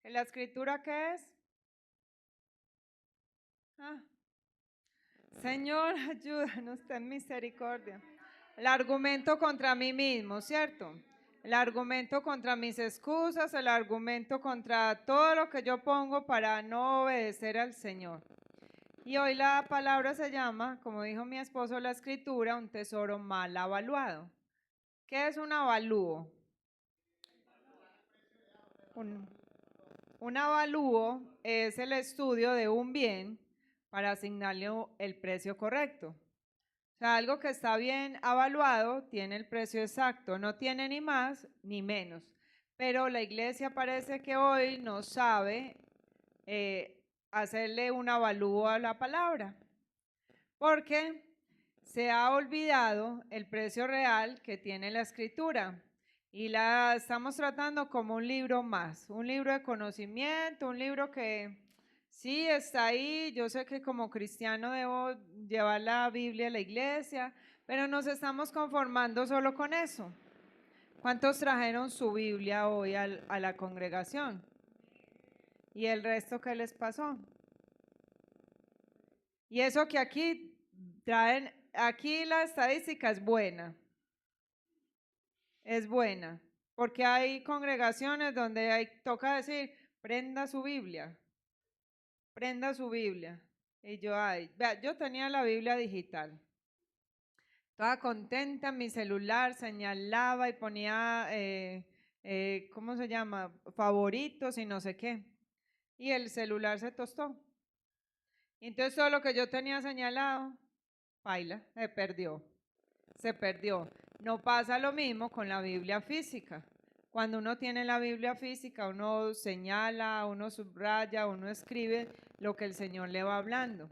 ¿La escritura qué es? Ah, Señor, ayúdanos, ten misericordia. El argumento contra mí mismo, ¿cierto? El argumento contra mis excusas, el argumento contra todo lo que yo pongo para no obedecer al Señor. Y hoy la palabra se llama, como dijo mi esposo, la escritura, un tesoro mal avaluado. ¿Qué es un avalúo? Un avalúo es el estudio de un bien para asignarle el precio correcto. O sea, algo que está bien avaluado tiene el precio exacto, no tiene ni más ni menos. Pero la iglesia parece que hoy no sabe hacerle un avalúo a la palabra, porque se ha olvidado el precio real que tiene la escritura y la estamos tratando como un libro más, un libro de conocimiento, un libro que sí está ahí. Yo sé que como cristiano debo llevar la Biblia a la iglesia, pero nos estamos conformando solo con eso. ¿Cuántos trajeron su Biblia hoy a la congregación? ¿Y el resto qué les pasó? Y eso que aquí traen, aquí la estadística es buena, porque hay congregaciones donde toca decir, prenda su Biblia. Y yo, vea, yo tenía la Biblia digital, toda contenta en mi celular, señalaba y ponía, ¿cómo se llama? Favoritos y no sé qué. Y el celular se tostó. Y entonces todo lo que yo tenía señalado, paila, se perdió. No pasa lo mismo con la Biblia física. Cuando uno tiene la Biblia física, uno señala, uno subraya, uno escribe lo que el Señor le va hablando.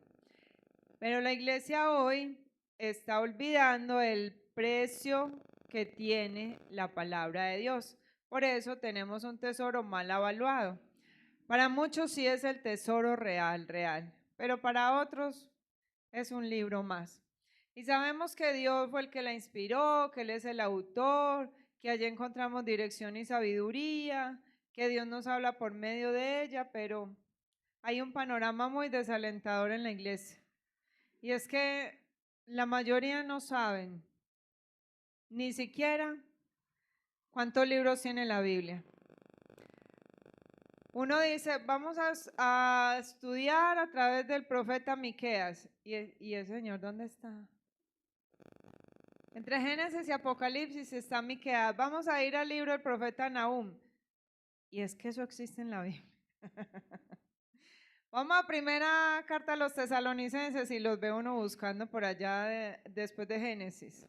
Pero la iglesia hoy está olvidando el precio que tiene la palabra de Dios. Por eso tenemos un tesoro mal evaluado. Para muchos sí es el tesoro real, pero para otros es un libro más. Y sabemos que Dios fue el que la inspiró, que Él es el autor, que allí encontramos dirección y sabiduría, que Dios nos habla por medio de ella, pero hay un panorama muy desalentador en la iglesia. Y es que la mayoría no saben ni siquiera cuántos libros tiene la Biblia. Uno dice, vamos a estudiar a través del profeta Miqueas. ¿Y el Señor dónde está? Entre Génesis y Apocalipsis está Miqueas. Vamos a ir al libro del profeta Nahum. Y es que eso existe en la Biblia. Vamos a primera carta a los tesalonicenses y los ve uno buscando por allá después de Génesis.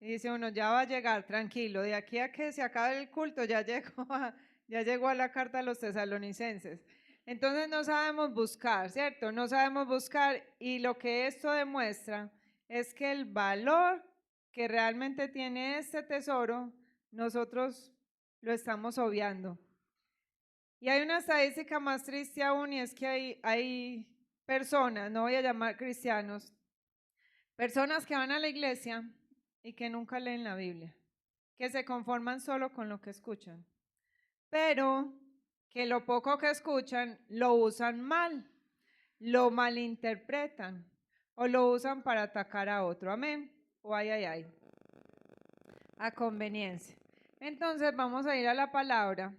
Y dice uno, ya va a llegar, tranquilo, de aquí a que se acabe el culto, ya llegó a la carta a los tesalonicenses. Entonces no sabemos buscar, ¿cierto? No sabemos buscar, y lo que esto demuestra es que el valor que realmente tiene este tesoro, nosotros lo estamos obviando. Y hay una estadística más triste aún, y es que hay personas, no voy a llamar cristianos, personas que van a la iglesia y que nunca leen la Biblia, que se conforman solo con lo que escuchan, pero que lo poco que escuchan lo usan mal, lo malinterpretan o lo usan para atacar a otro. Amén. O ay, a conveniencia. Entonces vamos a ir a la palabra,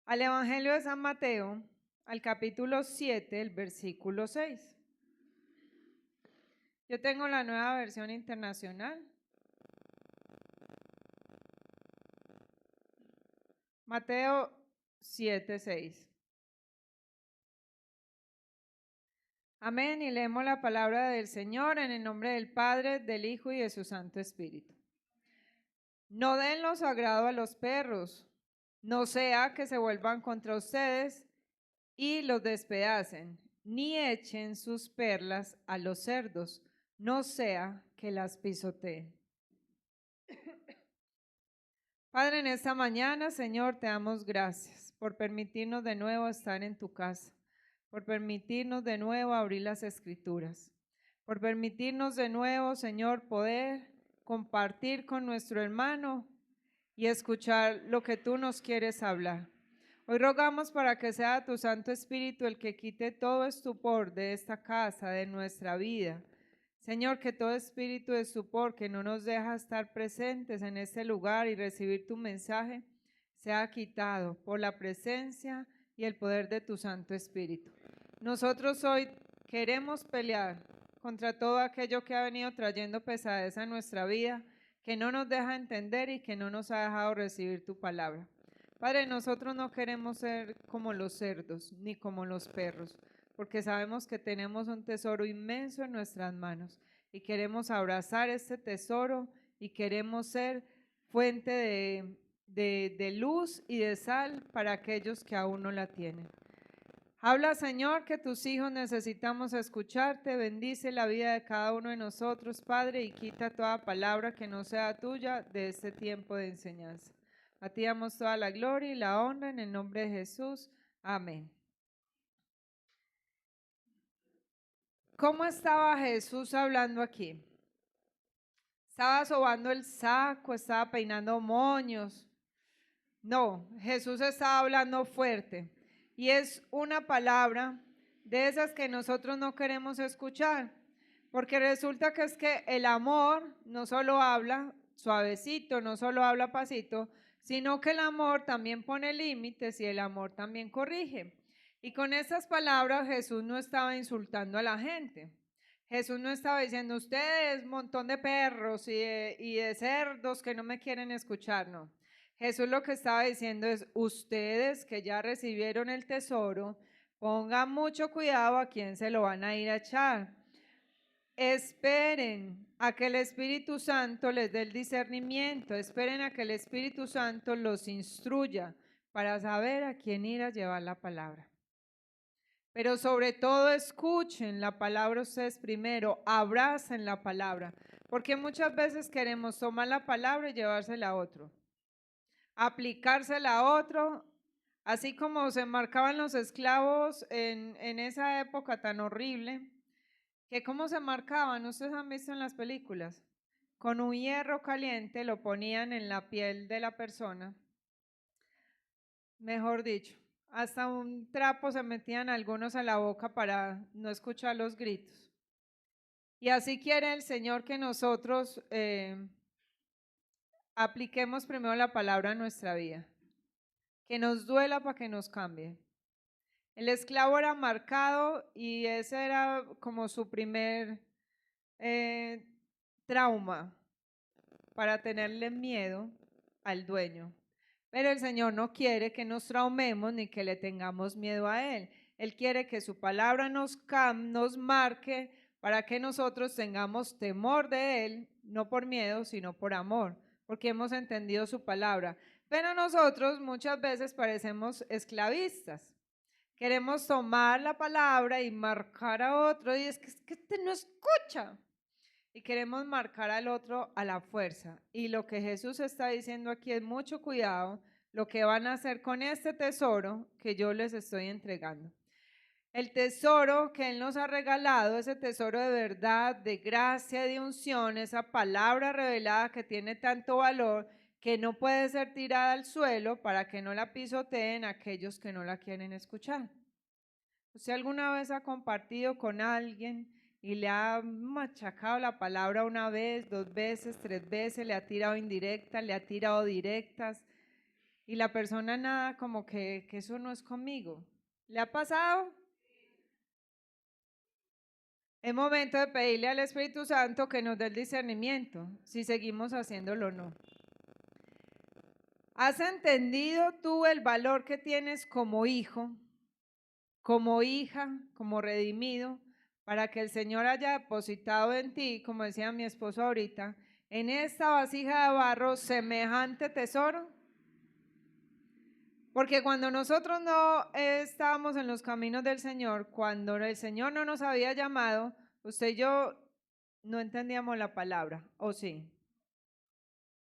al Evangelio de San Mateo, al capítulo 7, el versículo 6. Yo tengo la nueva versión internacional. Mateo 7:6. Amén. Y leemos la palabra del Señor en el nombre del Padre, del Hijo y de su Santo Espíritu. No den lo sagrado a los perros, no sea que se vuelvan contra ustedes y los despedacen, ni echen sus perlas a los cerdos, no sea que las pisoteen. Padre, en esta mañana, Señor, te damos gracias por permitirnos de nuevo estar en tu casa, por permitirnos de nuevo abrir las escrituras, por permitirnos de nuevo, Señor, poder compartir con nuestro hermano y escuchar lo que tú nos quieres hablar. Hoy rogamos para que sea tu Santo Espíritu el que quite todo estupor de esta casa, de nuestra vida. Señor, que todo espíritu de estupor que no nos deja estar presentes en este lugar y recibir tu mensaje, sea quitado por la presencia y el poder de tu Santo Espíritu. Nosotros hoy queremos pelear contra todo aquello que ha venido trayendo pesadez a nuestra vida, que no nos deja entender y que no nos ha dejado recibir tu palabra. Padre, nosotros no queremos ser como los cerdos ni como los perros, porque sabemos que tenemos un tesoro inmenso en nuestras manos y queremos abrazar este tesoro y queremos ser fuente de luz y de sal para aquellos que aún no la tienen. Habla, Señor, que tus hijos necesitamos escucharte. Bendice la vida de cada uno de nosotros, Padre, y quita toda palabra que no sea tuya de este tiempo de enseñanza. A ti damos toda la gloria y la honra en el nombre de Jesús. Amén. ¿Cómo estaba Jesús hablando aquí? ¿Estaba sobando el saco? ¿Estaba peinando moños? No, Jesús estaba hablando fuerte. Y es una palabra de esas que nosotros no queremos escuchar. Porque resulta que es que el amor no solo habla suavecito, no solo habla pasito, sino que el amor también pone límites y el amor también corrige. Y con estas palabras Jesús no estaba insultando a la gente. Jesús no estaba diciendo, ustedes, montón de perros y de cerdos que no me quieren escuchar, no. Jesús lo que estaba diciendo es, ustedes que ya recibieron el tesoro, pongan mucho cuidado a quién se lo van a ir a echar. Esperen a que el Espíritu Santo les dé el discernimiento, esperen a que el Espíritu Santo los instruya para saber a quién ir a llevar la palabra. Pero sobre todo escuchen la palabra ustedes primero, abracen la palabra, porque muchas veces queremos tomar la palabra y llevársela a otro, aplicársela a otro, así como se marcaban los esclavos en esa época tan horrible. ¿Que cómo se marcaban? ¿Ustedes han visto en las películas? Con un hierro caliente lo ponían en la piel de la persona. Mejor dicho, hasta un trapo se metían algunos a la boca para no escuchar los gritos. Y así quiere el Señor que nosotros apliquemos primero la palabra a nuestra vida. Que nos duela para que nos cambie. El esclavo era marcado y ese era como su primer trauma para tenerle miedo al dueño. Pero el Señor no quiere que nos traumemos ni que le tengamos miedo a Él. Él quiere que su palabra nos marque para que nosotros tengamos temor de Él, no por miedo, sino por amor, porque hemos entendido su palabra. Pero nosotros muchas veces parecemos esclavistas. Queremos tomar la palabra y marcar a otro y es que este no escucha. Y queremos marcar al otro a la fuerza. Y lo que Jesús está diciendo aquí es mucho cuidado lo que van a hacer con este tesoro que yo les estoy entregando. El tesoro que Él nos ha regalado, ese tesoro de verdad, de gracia, de unción, esa palabra revelada que tiene tanto valor que no puede ser tirada al suelo para que no la pisoteen aquellos que no la quieren escuchar. ¿Usted alguna vez ha compartido con alguien y le ha machacado la palabra una vez, 2 veces, 3 veces, le ha tirado indirectas, le ha tirado directas y la persona nada como que eso no es conmigo? ¿Le ha pasado? Es momento de pedirle al Espíritu Santo que nos dé el discernimiento, si seguimos haciéndolo o no. ¿Has entendido tú el valor que tienes como hijo, como hija, como redimido, para que el Señor haya depositado en ti, como decía mi esposo ahorita, en esta vasija de barro semejante tesoro? Porque cuando nosotros no estábamos en los caminos del Señor, cuando el Señor no nos había llamado, usted y yo no entendíamos la palabra, ¿o sí?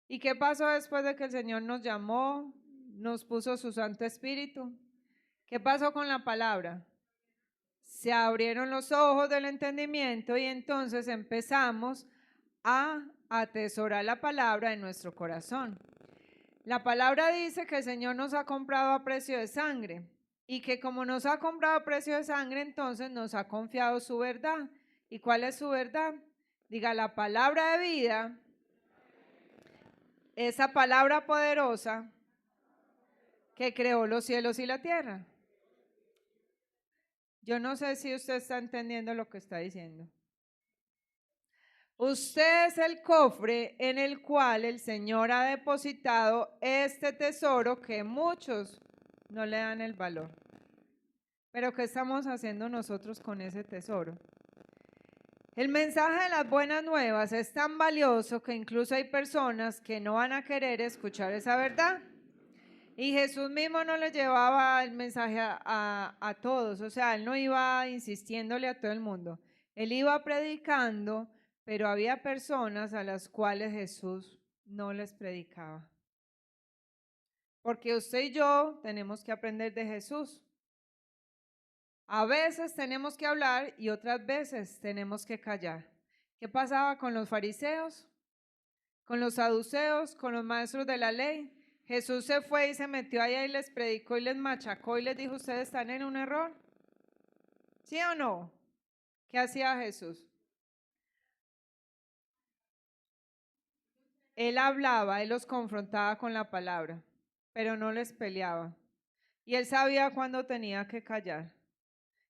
¿Y qué pasó después de que el Señor nos llamó, nos puso su Santo Espíritu? ¿Qué pasó con la palabra? Se abrieron los ojos del entendimiento y entonces empezamos a atesorar la palabra en nuestro corazón. La palabra dice que el Señor nos ha comprado a precio de sangre y que como nos ha comprado a precio de sangre, entonces nos ha confiado su verdad. ¿Y cuál es su verdad? Diga, la palabra de vida, esa palabra poderosa que creó los cielos y la tierra. Yo no sé si usted está entendiendo lo que está diciendo. Usted es el cofre en el cual el Señor ha depositado este tesoro que muchos no le dan el valor. Pero ¿qué estamos haciendo nosotros con ese tesoro? El mensaje de las buenas nuevas es tan valioso que incluso hay personas que no van a querer escuchar esa verdad. Y Jesús mismo no le llevaba el mensaje a todos, o sea, él no iba insistiéndole a todo el mundo. Él iba predicando, pero había personas a las cuales Jesús no les predicaba. Porque usted y yo tenemos que aprender de Jesús. A veces tenemos que hablar y otras veces tenemos que callar. ¿Qué pasaba con los fariseos? Con los saduceos, con los maestros de la ley. Jesús se fue y se metió allá y les predicó y les machacó y les dijo, ustedes están en un error. ¿Sí o no? ¿Qué hacía Jesús? Él hablaba, él los confrontaba con la palabra, pero no les peleaba. Y él sabía cuándo tenía que callar.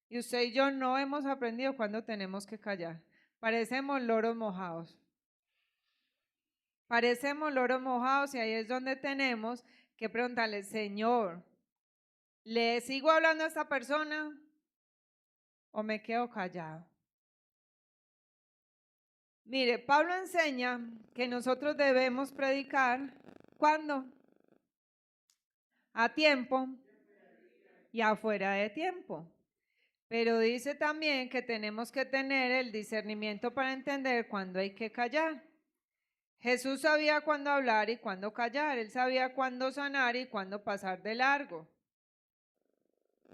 Y usted y yo no hemos aprendido cuándo tenemos que callar. Parecemos loros mojados. Parecemos loros mojados y ahí es donde tenemos que preguntarle, Señor, ¿le sigo hablando a esta persona o me quedo callado? Mire, Pablo enseña que nosotros debemos predicar ¿cuándo? A tiempo y afuera de tiempo. Pero dice también que tenemos que tener el discernimiento para entender cuándo hay que callar. Jesús sabía cuándo hablar y cuándo callar. Él sabía cuándo sanar y cuándo pasar de largo.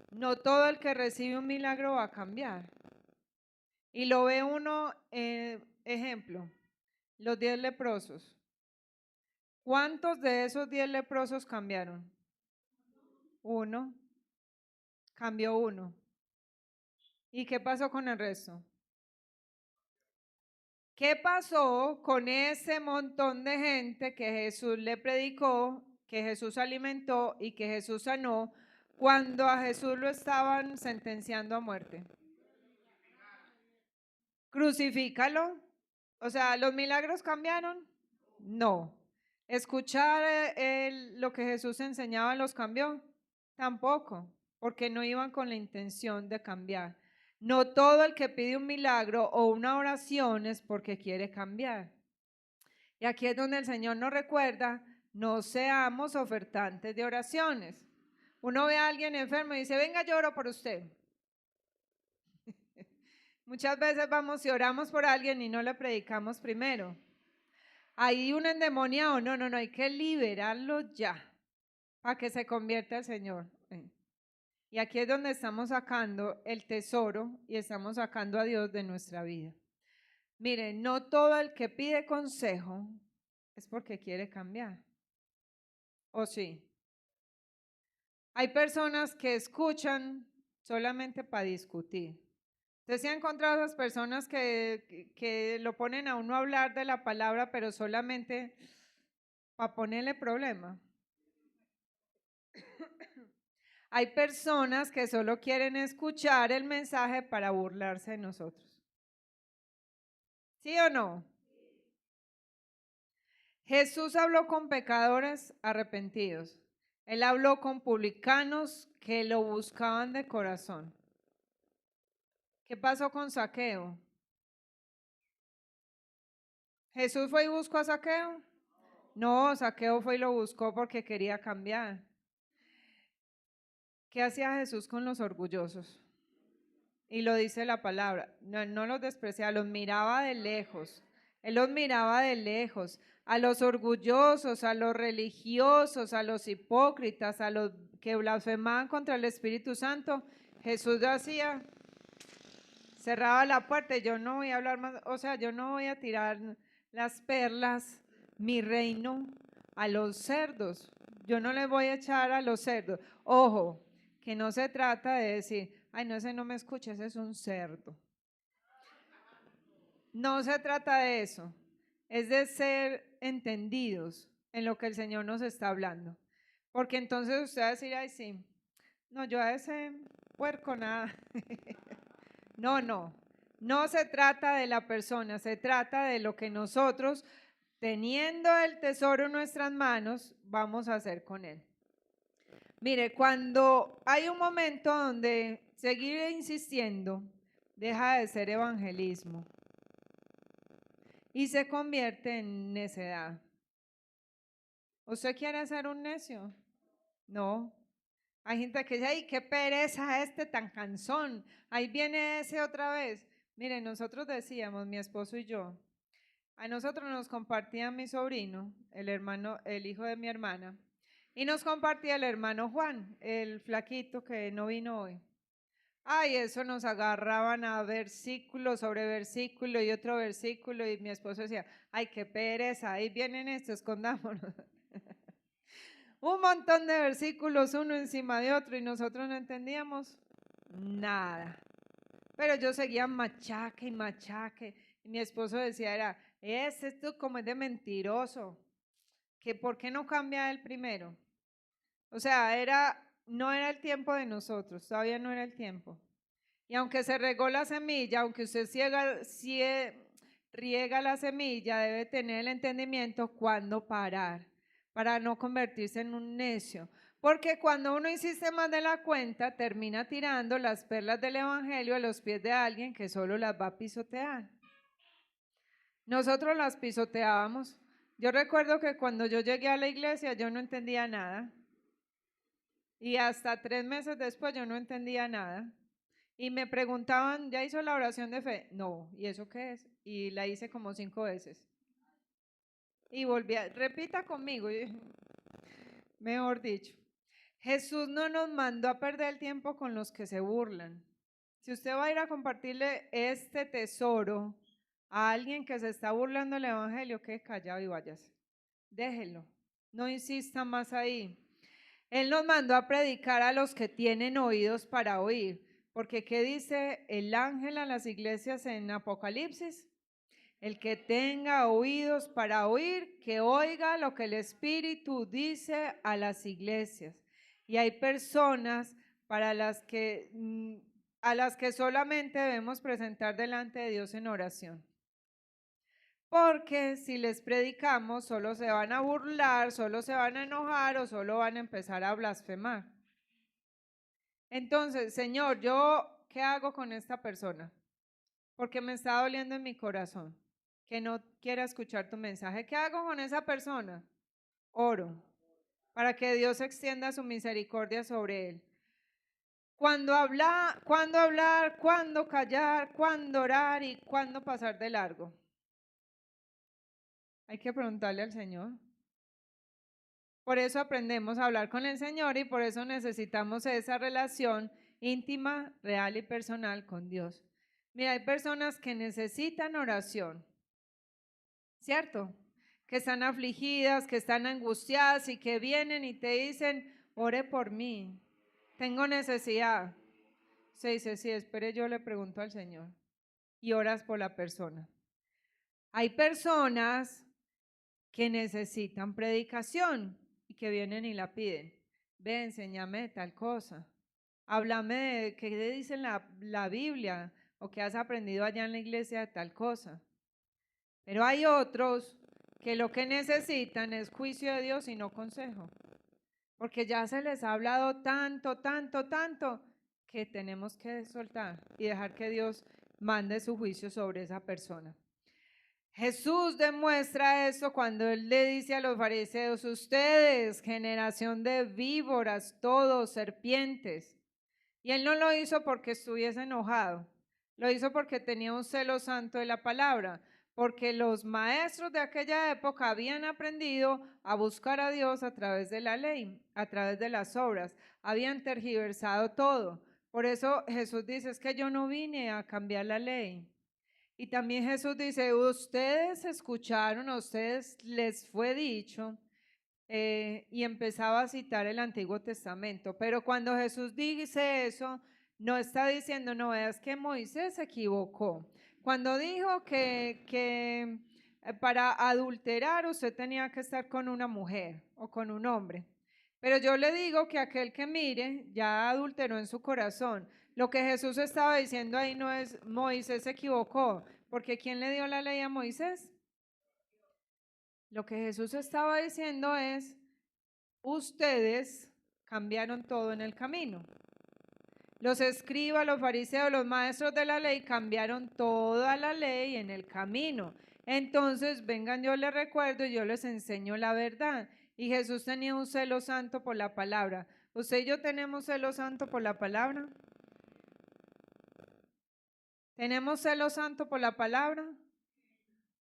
No todo el que recibe un milagro va a cambiar. Y lo ve uno, ejemplo, los 10 leprosos. ¿Cuántos de esos 10 leprosos cambiaron? Uno. Cambió uno. ¿Y qué pasó con el resto? ¿Qué pasó con ese montón de gente que Jesús le predicó, que Jesús alimentó y que Jesús sanó cuando a Jesús lo estaban sentenciando a muerte? Crucifícalo. O sea, ¿los milagros cambiaron? No. ¿Escuchar lo que Jesús enseñaba los cambió? Tampoco, porque no iban con la intención de cambiar. No todo el que pide un milagro o una oración es porque quiere cambiar. Y aquí es donde el Señor nos recuerda, no seamos ofertantes de oraciones. Uno ve a alguien enfermo y dice, venga, yo oro por usted. Muchas veces vamos y oramos por alguien y no le predicamos primero. Hay un endemoniado, no, hay que liberarlo ya para que se convierta al Señor. Y aquí es donde estamos sacando el tesoro y estamos sacando a Dios de nuestra vida. Miren, no todo el que pide consejo es porque quiere cambiar. ¿O sí? Hay personas que escuchan solamente para discutir. ¿Usted se ha encontrado a esas personas que lo ponen a uno a hablar de la palabra, pero solamente para ponerle problema? Hay personas que solo quieren escuchar el mensaje para burlarse de nosotros. ¿Sí o no? Jesús habló con pecadores arrepentidos. Él habló con publicanos que lo buscaban de corazón. ¿Qué pasó con Zaqueo? ¿Jesús fue y buscó a Zaqueo? No, Zaqueo fue y lo buscó porque quería cambiar. ¿Qué hacía Jesús con los orgullosos? Y lo dice la palabra, no los despreciaba, los miraba de lejos. Él los miraba de lejos. A los orgullosos, a los religiosos, a los hipócritas, a los que blasfemaban contra el Espíritu Santo, Jesús lo hacía, cerraba la puerta y yo no voy a hablar más, o sea, yo no voy a tirar las perlas, mi reino, a los cerdos. yo no le voy a echar a los cerdos. Ojo, que no se trata de decir, ay, no, ese no me escucha, ese es un cerdo. No se trata de eso, es de ser entendidos en lo que el Señor nos está hablando. Porque entonces usted va a decir, ay, sí, no, yo a ese puerco nada. No se trata de la persona, se trata de lo que nosotros, teniendo el tesoro en nuestras manos, vamos a hacer con él. Mire, cuando hay un momento donde seguir insistiendo deja de ser evangelismo y se convierte en necedad. ¿Usted quiere ser un necio? No. Hay gente que dice, ay, qué pereza este tan cansón. Ahí viene ese otra vez. Mire, nosotros decíamos, mi esposo y yo, a nosotros nos compartía mi sobrino, el hermano, el hijo de mi hermana, y nos compartía el hermano Juan, el flaquito que no vino hoy. Ay, eso nos agarraban a versículo sobre versículo y otro versículo y mi esposo decía, ay, qué pereza, ahí vienen estos, escondámonos. Un montón de versículos uno encima de otro y nosotros no entendíamos nada. Pero yo seguía machaque y machaque y mi esposo decía, era, esto como es de mentiroso, que ¿por qué no cambia el primero? O sea, no era el tiempo de nosotros, todavía no era el tiempo. Y aunque se regó la semilla, aunque usted riega la semilla, debe tener el entendimiento cuándo parar, para no convertirse en un necio. Porque cuando uno insiste más de la cuenta, termina tirando las perlas del evangelio a los pies de alguien que solo las va a pisotear. Nosotros las pisoteábamos. Yo recuerdo que cuando yo llegué a la iglesia yo no entendía nada. Y hasta 3 meses después yo no entendía nada. Y me preguntaban, ¿ya hizo la oración de fe? No, ¿y eso qué es? Y la hice como 5 veces. Y volví repita conmigo, mejor dicho. Jesús no nos mandó a perder el tiempo con los que se burlan. Si usted va a ir a compartirle este tesoro a alguien que se está burlando del evangelio, que callado y váyase. Déjelo, no insista más ahí. Él nos mandó a predicar a los que tienen oídos para oír. Porque ¿qué dice el ángel a las iglesias en Apocalipsis? El que tenga oídos para oír, que oiga lo que el Espíritu dice a las iglesias. Y hay personas a las que solamente debemos presentar delante de Dios en oración. Porque si les predicamos, solo se van a burlar, solo se van a enojar o solo van a empezar a blasfemar. Entonces, Señor, ¿qué hago con esta persona? Porque me está doliendo en mi corazón que no quiera escuchar tu mensaje. ¿Qué hago con esa persona? Oro para que Dios extienda su misericordia sobre él. ¿Cuándo hablar, cuándo callar, cuándo orar y cuándo pasar de largo? Hay que preguntarle al Señor. Por eso aprendemos a hablar con el Señor y por eso necesitamos esa relación íntima, real y personal con Dios. Mira, hay personas que necesitan oración, ¿cierto? Que están afligidas, que están angustiadas y que vienen y te dicen, ore por mí, tengo necesidad. Se dice, sí, espere, yo le pregunto al Señor y oras por la persona. Hay personas que necesitan predicación y que vienen y la piden. Ve, enséñame tal cosa. Háblame de qué dice la Biblia o qué has aprendido allá en la iglesia de tal cosa. Pero hay otros que lo que necesitan es juicio de Dios y no consejo. Porque ya se les ha hablado tanto, que tenemos que soltar y dejar que Dios mande su juicio sobre esa persona. Jesús demuestra eso cuando él le dice a los fariseos, ustedes, generación de víboras, todos serpientes. Y él no lo hizo porque estuviese enojado, lo hizo porque tenía un celo santo de la palabra, porque los maestros de aquella época habían aprendido a buscar a Dios a través de la ley, a través de las obras, habían tergiversado todo. Por eso Jesús dice, es que yo no vine a cambiar la ley. Y también Jesús dice, ustedes escucharon, a ustedes les fue dicho, y empezaba a citar el Antiguo Testamento. Pero cuando Jesús dice eso, no está diciendo, no veas que Moisés se equivocó. Cuando dijo que para adulterar usted tenía que estar con una mujer o con un hombre. Pero yo le digo que aquel que mire ya adulteró en su corazón. Lo que Jesús estaba diciendo ahí no es Moisés se equivocó, porque ¿quién le dio la ley a Moisés? Lo que Jesús estaba diciendo es, ustedes cambiaron todo en el camino. Los escribas, los fariseos, los maestros de la ley cambiaron toda la ley en el camino. Entonces, vengan, yo les recuerdo y yo les enseño la verdad. Y Jesús tenía un celo santo por la palabra. ¿Usted y yo tenemos celo santo por la palabra? ¿Tenemos celo santo por la palabra?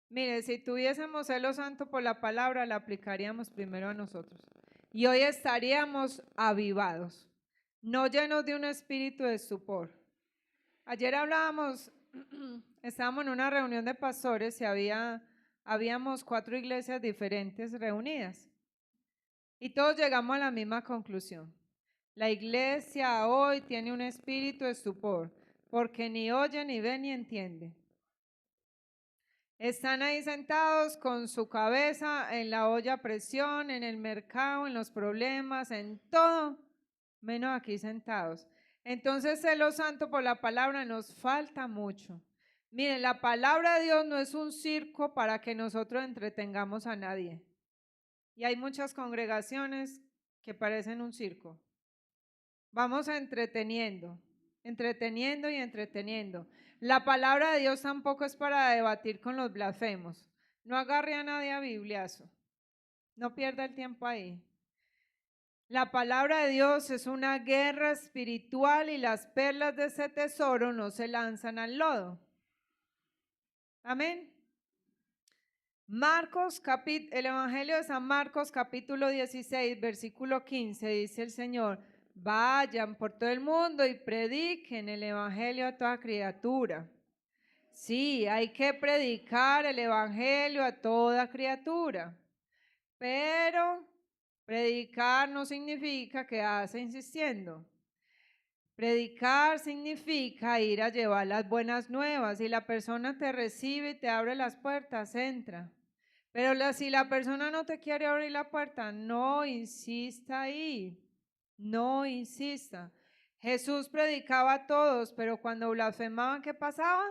Mire, si tuviésemos celo santo por la palabra, la aplicaríamos primero a nosotros. Y hoy estaríamos avivados, no llenos de un espíritu de estupor. Ayer hablábamos, estábamos en una reunión de pastores y habíamos 4 iglesias diferentes reunidas. Y todos llegamos a la misma conclusión. La iglesia hoy tiene un espíritu de estupor, porque ni oye, ni ve, ni entiende. Están ahí sentados con su cabeza en la olla a presión, en el mercado, en los problemas, en todo, menos aquí sentados. Entonces, celo santo por la palabra nos falta mucho. Miren, la palabra de Dios no es un circo para que nosotros entretengamos a nadie. Y hay muchas congregaciones que parecen un circo. Vamos entreteniendo, entreteniendo y entreteniendo. La palabra de Dios tampoco es para debatir con los blasfemos. No agarre a nadie a bibliazo. No pierda el tiempo ahí. La palabra de Dios es una guerra espiritual y las perlas de ese tesoro no se lanzan al lodo. Amén. El Evangelio de San Marcos, capítulo 16, versículo 15, dice el Señor: vayan por todo el mundo y prediquen el Evangelio a toda criatura. Sí, hay que predicar el Evangelio a toda criatura, pero predicar no significa quedarse insistiendo. Predicar significa ir a llevar las buenas nuevas. Si la persona te recibe y te abre las puertas, entra. Pero si la persona no te quiere abrir la puerta, no insista ahí. No insista. Jesús predicaba a todos, pero cuando blasfemaban, ¿qué pasaba?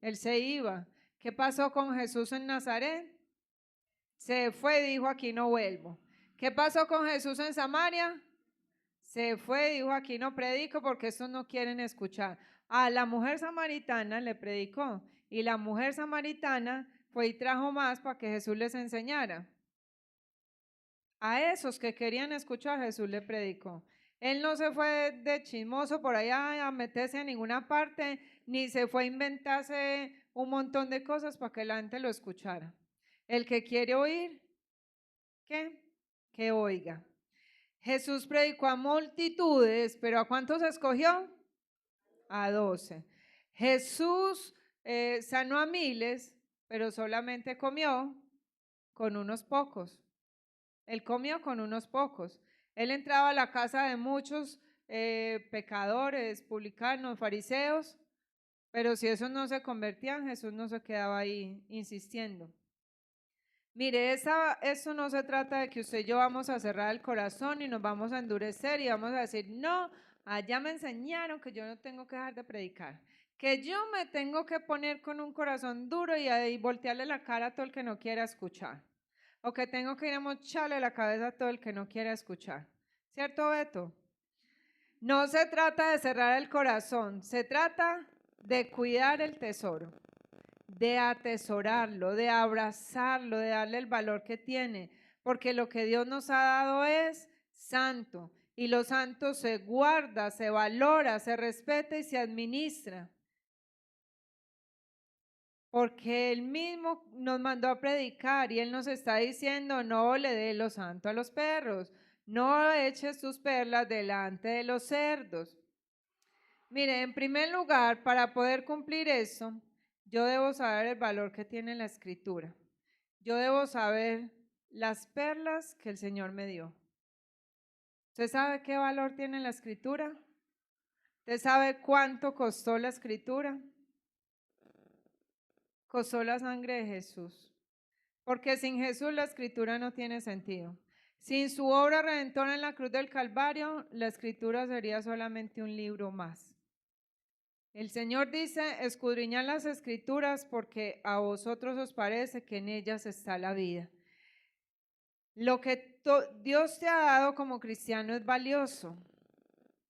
Él se iba. ¿Qué pasó con Jesús en Nazaret? Se fue y dijo, aquí no vuelvo. ¿Qué pasó con Jesús en Samaria? Se fue y dijo, aquí no predico porque estos no quieren escuchar. A la mujer samaritana le predicó y la mujer samaritana fue y trajo más para que Jesús les enseñara. A esos que querían escuchar, Jesús le predicó. Él no se fue de chismoso por allá a meterse a ninguna parte, ni se fue a inventarse un montón de cosas para que la gente lo escuchara. El que quiere oír, ¿qué? Que oiga. Jesús predicó a multitudes, pero ¿a cuántos escogió? A 12. Jesús sanó a miles, pero solamente comió con unos pocos. Él comió con unos pocos. Él entraba a la casa de muchos pecadores, publicanos, fariseos, pero si esos no se convertían, Jesús no se quedaba ahí insistiendo. Mire, eso no se trata de que usted y yo vamos a cerrar el corazón y nos vamos a endurecer y vamos a decir, no, allá me enseñaron que yo no tengo que dejar de predicar, que yo me tengo que poner con un corazón duro y voltearle la cara a todo el que no quiera escuchar, o que tengo que ir a mocharle la cabeza a todo el que no quiera escuchar. ¿Cierto, Beto? No se trata de cerrar el corazón, se trata de cuidar el tesoro, de atesorarlo, de abrazarlo, de darle el valor que tiene, porque lo que Dios nos ha dado es santo y lo santo se guarda, se valora, se respeta y se administra. Porque Él mismo nos mandó a predicar y Él nos está diciendo, no le dé lo santo a los perros, no eches tus perlas delante de los cerdos. Mire, en primer lugar, para poder cumplir eso, yo debo saber el valor que tiene la escritura. Yo debo saber las perlas que el Señor me dio. ¿Usted sabe qué valor tiene la escritura? ¿Usted sabe cuánto costó la escritura? Costó la sangre de Jesús. Porque sin Jesús la escritura no tiene sentido. Sin su obra redentora en la cruz del Calvario, la escritura sería solamente un libro más. El Señor dice, escudriñad las escrituras porque a vosotros os parece que en ellas está la vida. Lo que Dios te ha dado como cristiano es valioso.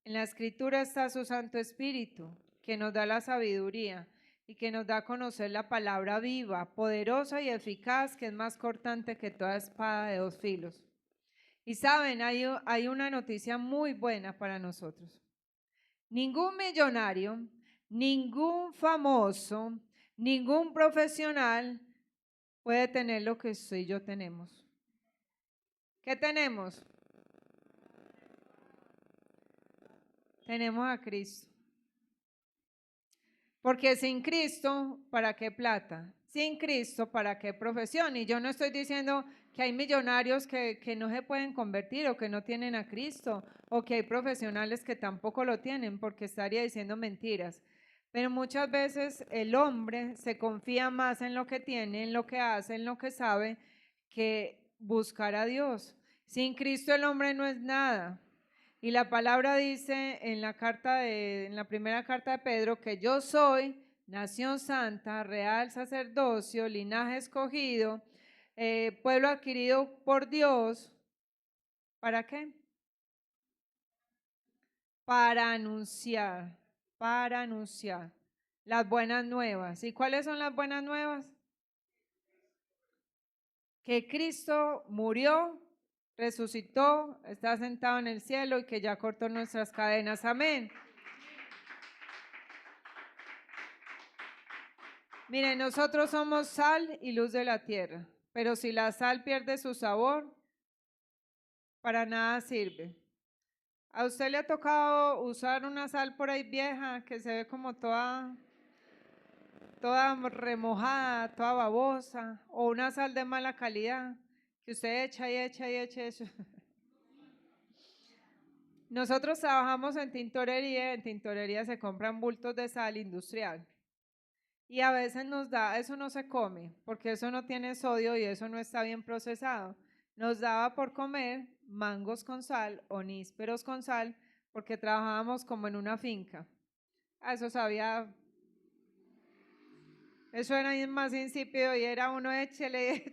En la escritura está su Santo Espíritu, que nos da la sabiduría y que nos da a conocer la palabra viva, poderosa y eficaz, que es más cortante que toda espada de dos filos. Y saben, hay una noticia muy buena para nosotros. Ningún millonario, ningún famoso, ningún profesional puede tener lo que usted y yo tenemos. ¿Qué tenemos? Tenemos a Cristo. Porque sin Cristo, ¿para qué plata? Sin Cristo, ¿para qué profesión? Y yo no estoy diciendo que hay millonarios que no se pueden convertir o que no tienen a Cristo, o que hay profesionales que tampoco lo tienen, porque estaría diciendo mentiras. Pero muchas veces el hombre se confía más en lo que tiene, en lo que hace, en lo que sabe, que buscar a Dios. Sin Cristo el hombre no es nada. Y la palabra dice en la primera carta de Pedro que yo soy nación santa, real sacerdocio, linaje escogido, pueblo adquirido por Dios. ¿Para qué? Para anunciar las buenas nuevas. ¿Y cuáles son las buenas nuevas? Que Cristo murió, resucitó, está sentado en el cielo y que ya cortó nuestras cadenas. Amén. Miren, nosotros somos sal y luz de la tierra, pero si la sal pierde su sabor, para nada sirve. ¿A usted le ha tocado usar una sal por ahí vieja que se ve como toda remojada, toda babosa, o una sal de mala calidad que usted echa y echa y echa y echa? Nosotros trabajamos en tintorería se compran bultos de sal industrial. Y a veces nos da, eso no se come, porque eso no tiene sodio y eso no está bien procesado. Nos daba por comer mangos con sal o nísperos con sal, porque trabajábamos como en una finca. Eso sabía, eso era más insípido y era uno échele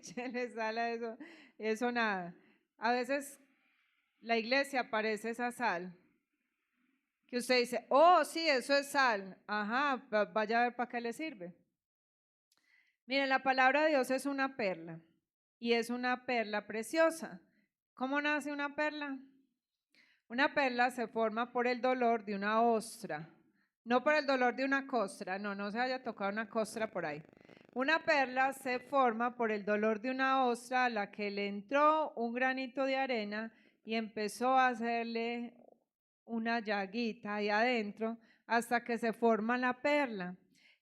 sal a eso, eso nada. A veces la iglesia parece esa sal, que usted dice, oh sí, eso es sal, ajá, vaya a ver para qué le sirve. Miren, la palabra de Dios es una perla y es una perla preciosa. ¿Cómo nace una perla? Una perla se forma por el dolor de una ostra, no por el dolor de una costra, no se haya tocado una costra por ahí. Una perla se forma por el dolor de una ostra a la que le entró un granito de arena y empezó a hacerle una llaguita ahí adentro hasta que se forma la perla.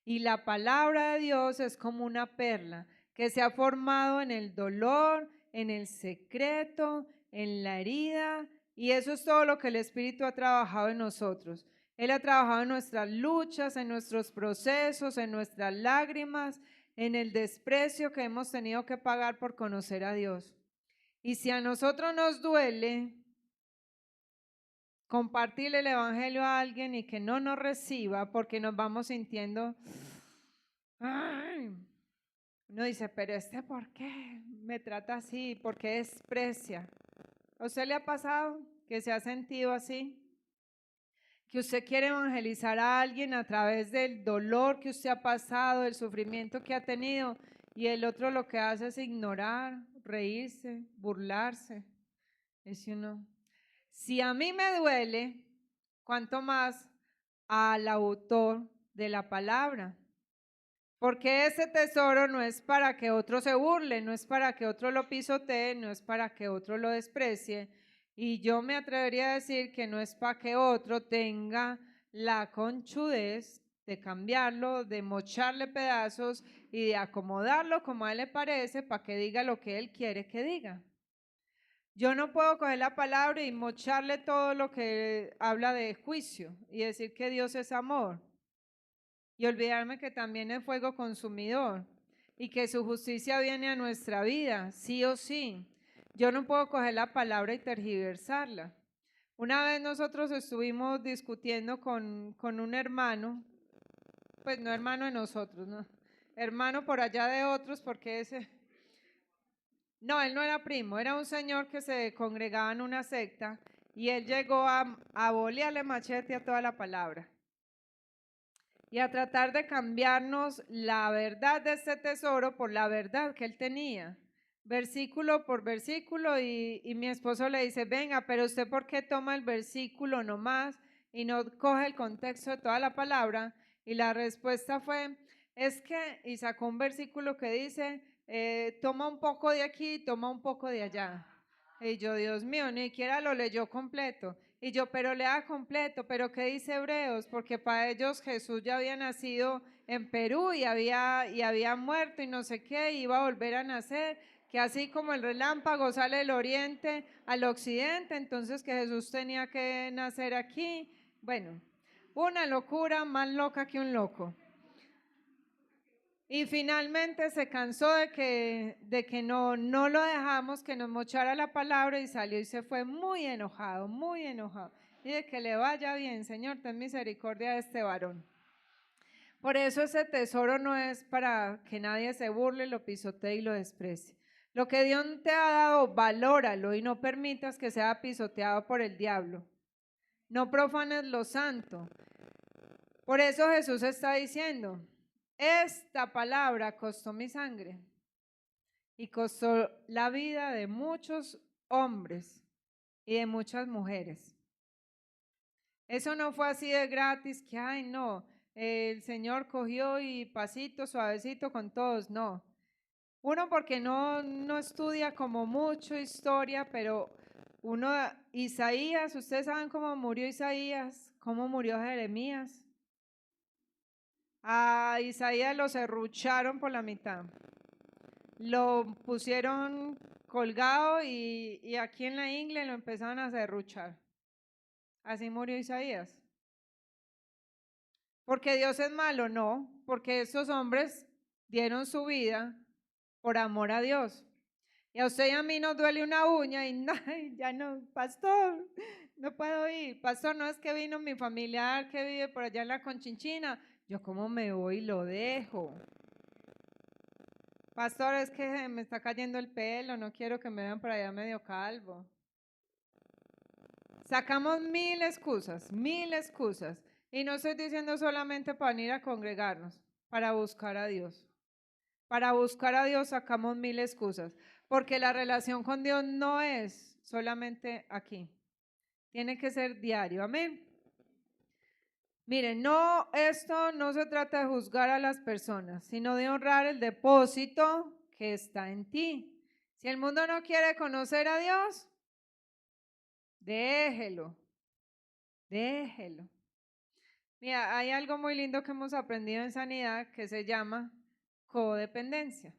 Y la palabra de Dios es como una perla que se ha formado en el dolor, en el secreto, en la herida, y eso es todo lo que el Espíritu ha trabajado en nosotros. Él ha trabajado en nuestras luchas, en nuestros procesos, en nuestras lágrimas, en el desprecio que hemos tenido que pagar por conocer a Dios. Y si a nosotros nos duele compartirle el evangelio a alguien y que no nos reciba porque nos vamos sintiendo, ay, uno dice, pero ¿por qué me trata así? ¿Por qué desprecia? ¿A usted le ha pasado que se ha sentido así? Que usted quiere evangelizar a alguien a través del dolor que usted ha pasado, del sufrimiento que ha tenido, y el otro lo que hace es ignorar, reírse, burlarse. Dice uno, si a mí me duele, ¿cuánto más al autor de la palabra? Porque ese tesoro no es para que otro se burle, no es para que otro lo pisotee, no es para que otro lo desprecie. Y yo me atrevería a decir que no es para que otro tenga la conchudez de cambiarlo, de mocharle pedazos y de acomodarlo como a él le parece para que diga lo que él quiere que diga. Yo no puedo coger la palabra y mocharle todo lo que habla de juicio y decir que Dios es amor y olvidarme que también es fuego consumidor y que su justicia viene a nuestra vida, sí o sí. Yo no puedo coger la palabra y tergiversarla. Una vez nosotros estuvimos discutiendo con un hermano, pues no hermano de nosotros, ¿no? Hermano por allá de otros, porque no, él no era primo, era un señor que se congregaba en una secta y él llegó a bolearle machete a toda la palabra y a tratar de cambiarnos la verdad de este tesoro por la verdad que él tenía, versículo por versículo, y mi esposo le dice, venga, pero usted ¿por qué toma el versículo nomás y no coge el contexto de toda la palabra? Y la respuesta fue, es que, y sacó un versículo que dice, toma un poco de aquí, toma un poco de allá. Y yo, Dios mío, ni siquiera lo leyó completo. Y yo, pero lea completo, pero ¿qué dice Hebreos? Porque para ellos Jesús ya había nacido en Perú y había muerto y no sé qué, y iba a volver a nacer, que así como el relámpago sale del oriente al occidente, entonces que Jesús tenía que nacer aquí. Bueno, una locura más loca que un loco. Y finalmente se cansó de que no lo dejamos, que nos mochara la palabra y salió y se fue muy enojado, muy enojado. Y de que le vaya bien, Señor, ten misericordia de este varón. Por eso ese tesoro no es para que nadie se burle, lo pisotee y lo desprecie. Lo que Dios te ha dado, valóralo y no permitas que sea pisoteado por el diablo. No profanes lo santo. Por eso Jesús está diciendo, esta palabra costó mi sangre y costó la vida de muchos hombres y de muchas mujeres. Eso no fue así de gratis, que ay no, el Señor cogió y pasito, suavecito con todos, no. Uno porque no estudia como mucho historia, pero uno, Isaías, ustedes saben cómo murió Isaías, cómo murió Jeremías. A Isaías lo serrucharon por la mitad. Lo pusieron colgado y aquí en la ingle lo empezaron a serruchar. Así murió Isaías. ¿Porque Dios es malo? No, porque estos hombres dieron su vida por amor a Dios. Y a usted y a mí nos duele una uña y no, ya no, pastor, no puedo ir. Pastor, no es que vino mi familiar que vive por allá en la Conchinchina. Yo como me voy y lo dejo. Pastor, es que me está cayendo el pelo, no quiero que me vean por allá medio calvo. Sacamos mil excusas, mil excusas. Y no estoy diciendo solamente para venir a congregarnos, para buscar a Dios. Para buscar a Dios sacamos mil excusas, porque la relación con Dios no es solamente aquí. Tiene que ser diario, amén. Miren, no, esto no se trata de juzgar a las personas, sino de honrar el depósito que está en ti. Si el mundo no quiere conocer a Dios, déjelo, déjelo. Mira, hay algo muy lindo que hemos aprendido en sanidad que se llama codependencia.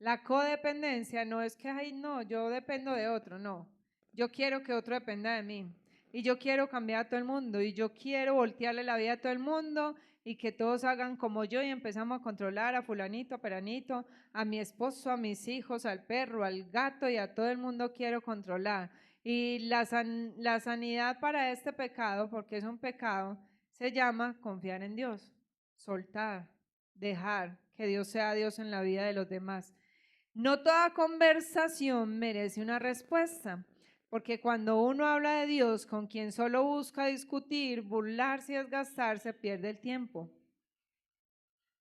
La codependencia no es que, ay, no, yo dependo de otro, no. Yo quiero que otro dependa de mí. Y yo quiero cambiar a todo el mundo. Y yo quiero voltearle la vida a todo el mundo y que todos hagan como yo y empezamos a controlar a fulanito, a peranito, a mi esposo, a mis hijos, al perro, al gato y a todo el mundo quiero controlar. Y la sanidad para este pecado, porque es un pecado, se llama confiar en Dios, soltar, dejar que Dios sea Dios en la vida de los demás. No toda conversación merece una respuesta, porque cuando uno habla de Dios con quien solo busca discutir, burlarse y desgastarse, pierde el tiempo.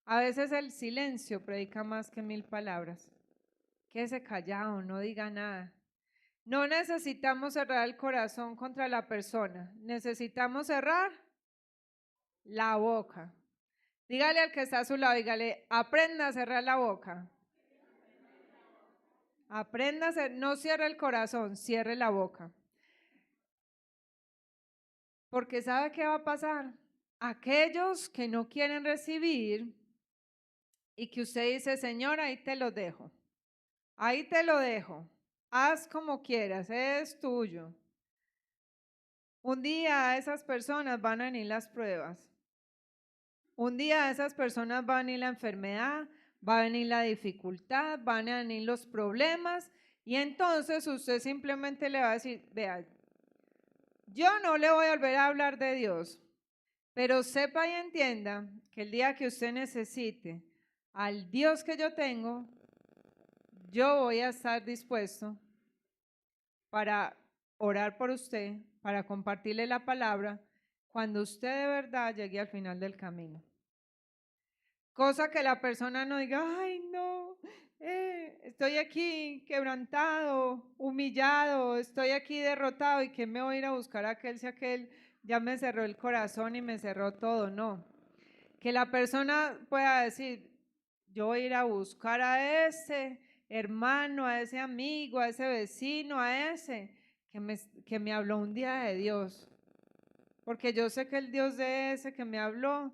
A veces el silencio predica más que mil palabras. Quédese callado, no diga nada. No necesitamos cerrar el corazón contra la persona, necesitamos cerrar la boca. Dígale al que está a su lado, dígale, aprenda a cerrar la boca. Aprenda a hacer, no cierre el corazón, cierre la boca. Porque ¿sabe qué va a pasar? aquellos que no quieren recibir y que usted dice, Señor, ahí te lo dejo. Ahí te lo dejo. Haz como quieras, es tuyo. Un día a esas personas van a venir las pruebas. Un día a esas personas va a venir la enfermedad, va a venir la dificultad, van a venir los problemas y entonces usted simplemente le va a decir, vea, yo no le voy a volver a hablar de Dios, pero sepa y entienda que el día que usted necesite al Dios que yo tengo, yo voy a estar dispuesto para orar por usted, para compartirle la palabra, cuando usted de verdad llegue al final del camino. Cosa que la persona no diga, ay no, estoy aquí quebrantado, humillado, estoy aquí derrotado y que me voy a ir a buscar a aquel si aquel ya me cerró el corazón y me cerró todo. No, que la persona pueda decir, yo voy a ir a buscar a ese hermano, a ese amigo, a ese vecino, a ese que me habló un día de Dios. Porque yo sé que el Dios de ese que me habló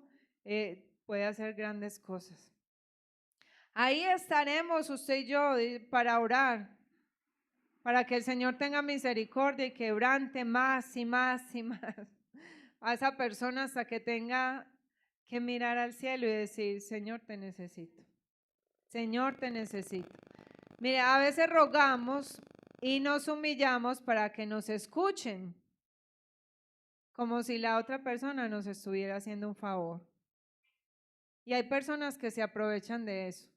puede hacer grandes cosas. Ahí estaremos usted y yo para orar, para que el Señor tenga misericordia y quebrante más y más y más a esa persona hasta que tenga que mirar al cielo y decir, Señor, te necesito. Señor, te necesito. Mire, a veces rogamos y nos humillamos para que nos escuchen, como si la otra persona nos estuviera haciendo un favor. Y hay personas que se aprovechan de eso.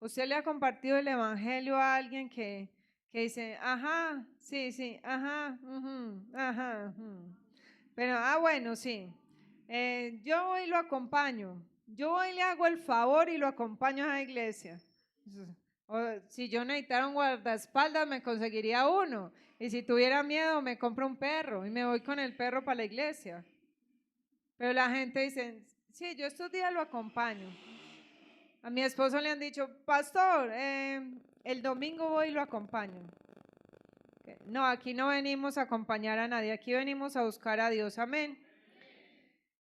Usted le ha compartido el evangelio a alguien que dice, ajá, sí, sí, ajá, ajá. Pero, bueno, sí. Yo voy y lo acompaño. Yo voy y le hago el favor y lo acompaño a la iglesia. O, si yo necesitara un guardaespaldas, me conseguiría uno. Y si tuviera miedo, me compro un perro y me voy con el perro para la iglesia. Pero la gente dice, sí, yo estos días lo acompaño. A mi esposo le han dicho, pastor, el domingo voy y lo acompaño. No, aquí no venimos a acompañar a nadie, aquí venimos a buscar a Dios. Amén.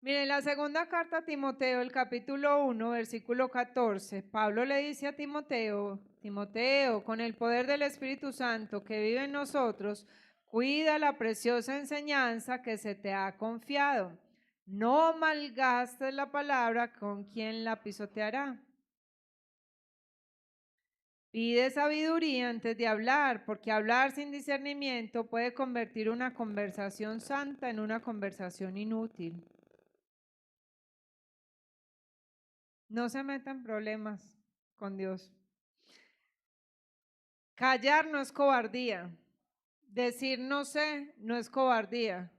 Miren, la segunda carta a Timoteo, el capítulo 1, versículo 14, Pablo le dice a Timoteo, Timoteo, con el poder del Espíritu Santo que vive en nosotros, cuida la preciosa enseñanza que se te ha confiado. No malgastes la palabra con quien la pisoteará. Pide sabiduría antes de hablar, porque hablar sin discernimiento puede convertir una conversación santa en una conversación inútil. No se metan problemas con Dios. Callar no es cobardía. Decir no sé no es cobardía.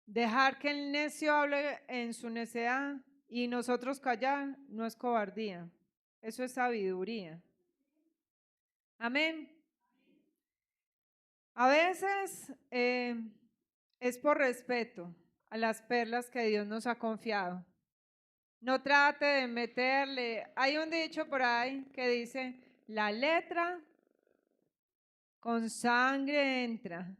Dejar que el necio hable en su necedad y nosotros callar no es cobardía. Eso es sabiduría. Amén. A veces es por respeto a las perlas que Dios nos ha confiado. No trate de meterle. Hay un dicho por ahí que dice, la letra con sangre entra.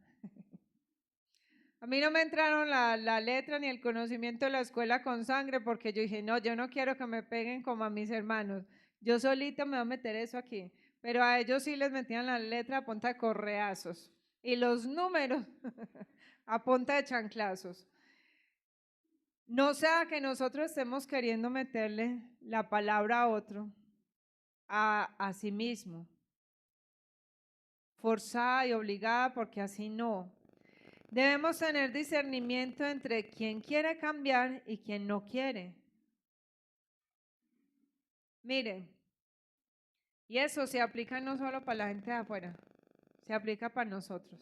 A mí no me entraron la letra ni el conocimiento de la escuela con sangre porque yo dije, no, yo no quiero que me peguen como a mis hermanos. Yo solita me voy a meter eso aquí. Pero a ellos sí les metían la letra a punta de correazos y los números a punta de chanclazos. No sea que nosotros estemos queriendo meterle la palabra a otro, a sí mismo, forzada y obligada, porque así no. Debemos tener discernimiento entre quien quiere cambiar y quien no quiere. Mire, y eso se aplica no solo para la gente de afuera, se aplica para nosotros.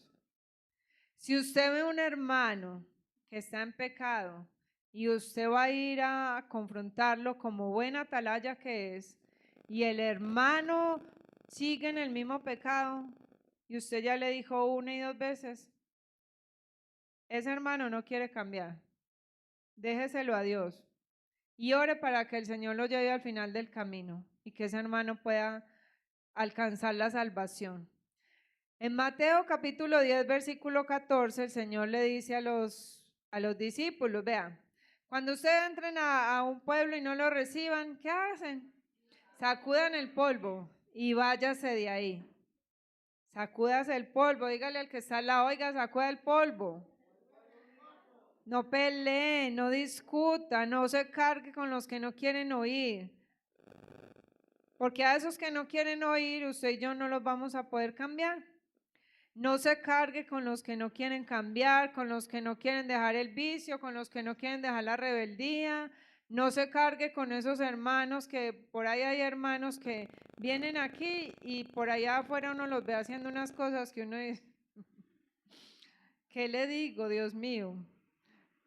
Si usted ve un hermano que está en pecado y usted va a ir a confrontarlo como buena atalaya que es, y el hermano sigue en el mismo pecado y usted ya le dijo una y dos veces, ese hermano no quiere cambiar, déjeselo a Dios y ore para que el Señor lo lleve al final del camino y que ese hermano pueda alcanzar la salvación. En Mateo capítulo 10, versículo 14, el Señor le dice a los discípulos, vean, cuando ustedes entren a un pueblo y no lo reciban, ¿qué hacen? Sacudan el polvo y váyase de ahí. Sacúdase el polvo, dígale al que está al lado, oiga, sacuda el polvo. No pelee, no discuta, no se cargue con los que no quieren oír. Porque a esos que no quieren oír, usted y yo no los vamos a poder cambiar. No se cargue con los que no quieren cambiar, con los que no quieren dejar el vicio, con los que no quieren dejar la rebeldía. No se cargue con esos hermanos que por ahí hay hermanos que vienen aquí y por allá afuera uno los ve haciendo unas cosas que uno dice, ¿qué le digo, Dios mío?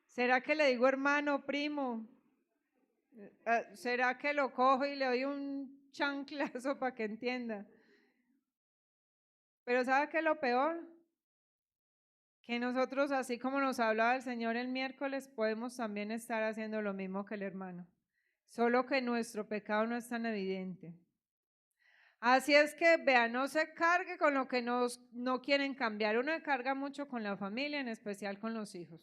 ¿Será que le digo hermano, primo? ¿Será que lo cojo y le doy un chanclazo para que entienda? Pero ¿sabe qué es lo peor? Que nosotros, así como nos hablaba el Señor el miércoles, podemos también estar haciendo lo mismo que el hermano, solo que nuestro pecado no es tan evidente. Así es que, vea, no se cargue con lo que no quieren cambiar. Uno se carga mucho con la familia, en especial con los hijos.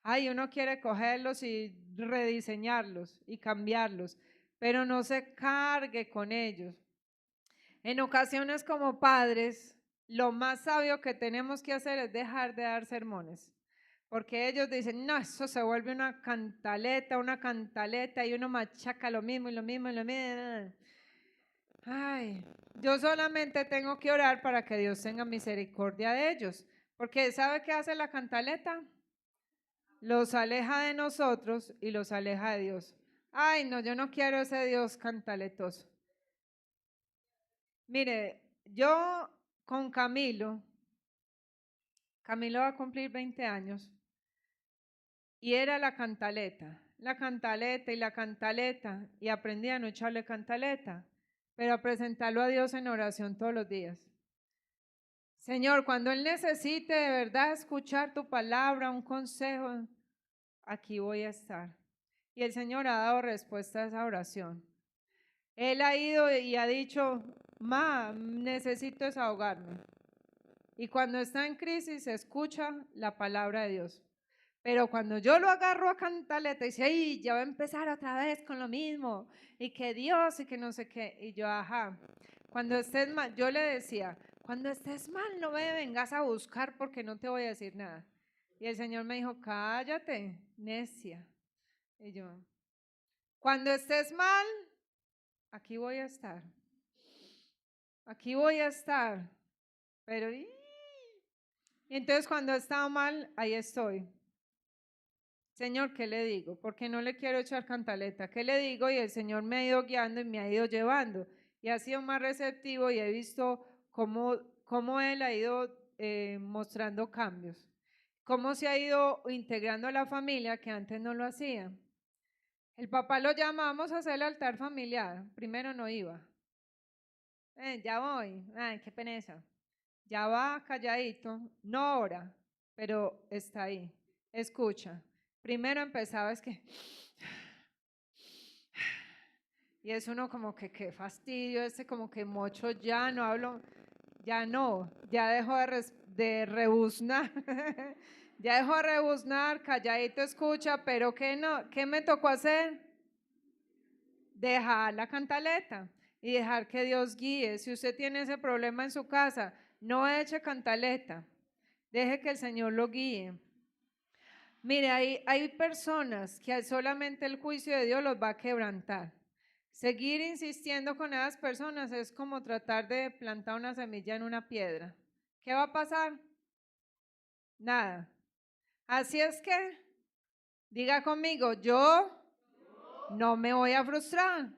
Ay, uno quiere cogerlos y rediseñarlos y cambiarlos, pero no se cargue con ellos. En ocasiones como padres, lo más sabio que tenemos que hacer es dejar de dar sermones, porque ellos dicen, no, eso se vuelve una cantaleta y uno machaca lo mismo y lo mismo y lo mismo. Ay, yo solamente tengo que orar para que Dios tenga misericordia de ellos, porque ¿sabe qué hace la cantaleta? Los aleja de nosotros y los aleja de Dios. Ay, no, yo no quiero ese Dios cantaletoso. Mire, yo con Camilo va a cumplir 20 años y era la cantaleta y la cantaleta y aprendí a no echarle cantaleta, pero a presentarlo a Dios en oración todos los días. Señor, cuando Él necesite de verdad escuchar tu palabra, un consejo, aquí voy a estar. Y el Señor ha dado respuesta a esa oración. Él ha ido y ha dicho, ma, necesito desahogarme. Y cuando está en crisis, escucha la palabra de Dios. Pero cuando yo lo agarro a cantaleta y dice, ay, ya va a empezar otra vez con lo mismo, y que Dios y que no sé qué, y yo, ajá, cuando estés mal, yo le decía, cuando estés mal no me vengas a buscar porque no te voy a decir nada. Y el Señor me dijo, cállate, necia. Y yo, cuando estés mal, aquí voy a estar. Aquí voy a estar. Pero, y entonces cuando he estado mal, ahí estoy. Señor, ¿qué le digo? Porque no le quiero echar cantaleta. ¿Qué le digo? Y el Señor me ha ido guiando y me ha ido llevando. Y ha sido más receptivo y he visto cómo Él ha ido mostrando cambios. Cómo se ha ido integrando a la familia que antes no lo hacía. El papá lo llamamos a hacer el altar familiar. Primero no iba. Ya voy. Ay, qué peneza. Ya va calladito. No ora, pero está ahí. Escucha. Primero empezaba es que, y es uno como que qué fastidio, como que mocho ya no hablo, ya dejó de rebuznar, ya dejó de rebuznar, calladito escucha, pero ¿qué me tocó hacer? Dejar la cantaleta y dejar que Dios guíe. Si usted tiene ese problema en su casa, no eche cantaleta, deje que el Señor lo guíe. Mire, hay personas que solamente el juicio de Dios los va a quebrantar. Seguir insistiendo con esas personas es como tratar de plantar una semilla en una piedra. ¿Qué va a pasar? Nada. Así es que, diga conmigo, yo no me voy a frustrar.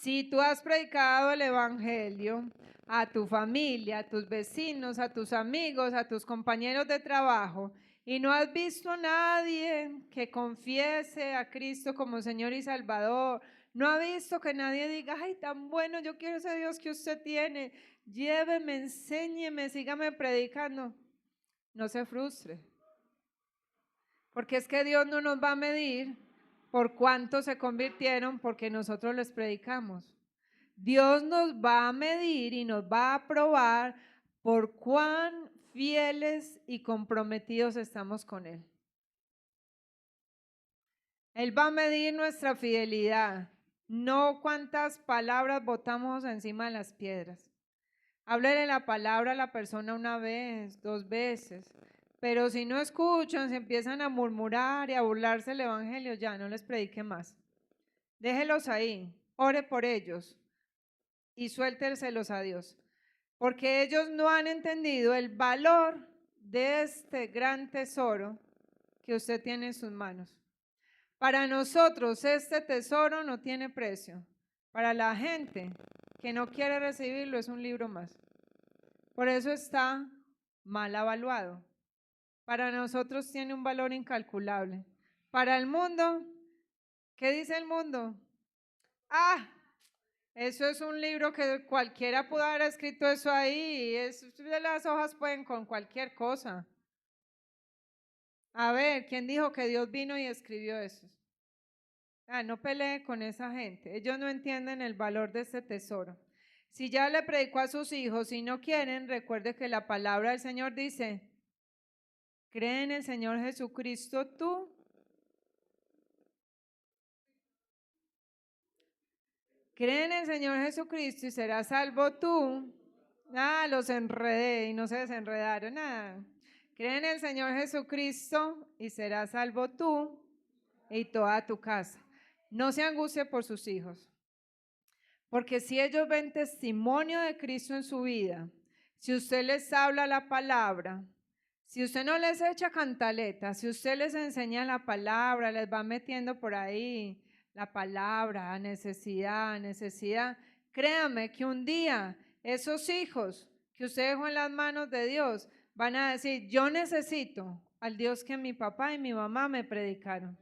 Si tú has predicado el Evangelio a tu familia, a tus vecinos, a tus amigos, a tus compañeros de trabajo, y no has visto a nadie que confiese a Cristo como Señor y Salvador, no ha visto que nadie diga, ay, tan bueno, yo quiero ese Dios que usted tiene, lléveme, enséñeme, sígame predicando, no se frustre, porque es que Dios no nos va a medir por cuánto se convirtieron porque nosotros les predicamos. Dios nos va a medir y nos va a probar por cuán fieles y comprometidos estamos con Él. Él va a medir nuestra fidelidad, no cuántas palabras botamos encima de las piedras. Háblele la palabra a la persona una vez, 2 veces, pero si no escuchan, se empiezan a murmurar y a burlarse del evangelio, ya no les predique más. Déjelos ahí, ore por ellos y suélteselos a Dios, porque ellos no han entendido el valor de este gran tesoro que usted tiene en sus manos. Para nosotros este tesoro no tiene precio. Para la gente que no quiere recibirlo es un libro más. Por eso está mal evaluado. Para nosotros tiene un valor incalculable. Para el mundo, ¿qué dice el mundo? Eso es un libro que cualquiera pudo haber escrito eso ahí. De las hojas pueden con cualquier cosa. A ver, ¿quién dijo que Dios vino y escribió eso? No pelee con esa gente. Ellos no entienden el valor de este tesoro. Si ya le predicó a sus hijos y no quieren, recuerde que la palabra del Señor dice, cree en el Señor Jesucristo tú. Cree en el Señor Jesucristo y serás salvo tú. Los enredé y no se desenredaron. Cree en el Señor Jesucristo y serás salvo tú y toda tu casa. No se angustie por sus hijos. Porque si ellos ven testimonio de Cristo en su vida, si usted les habla la palabra, si usted no les echa cantaleta, si usted les enseña la palabra, les va metiendo por ahí la palabra, necesidad, créame que un día esos hijos que usted dejó en las manos de Dios van a decir, yo necesito al Dios que mi papá y mi mamá me predicaron.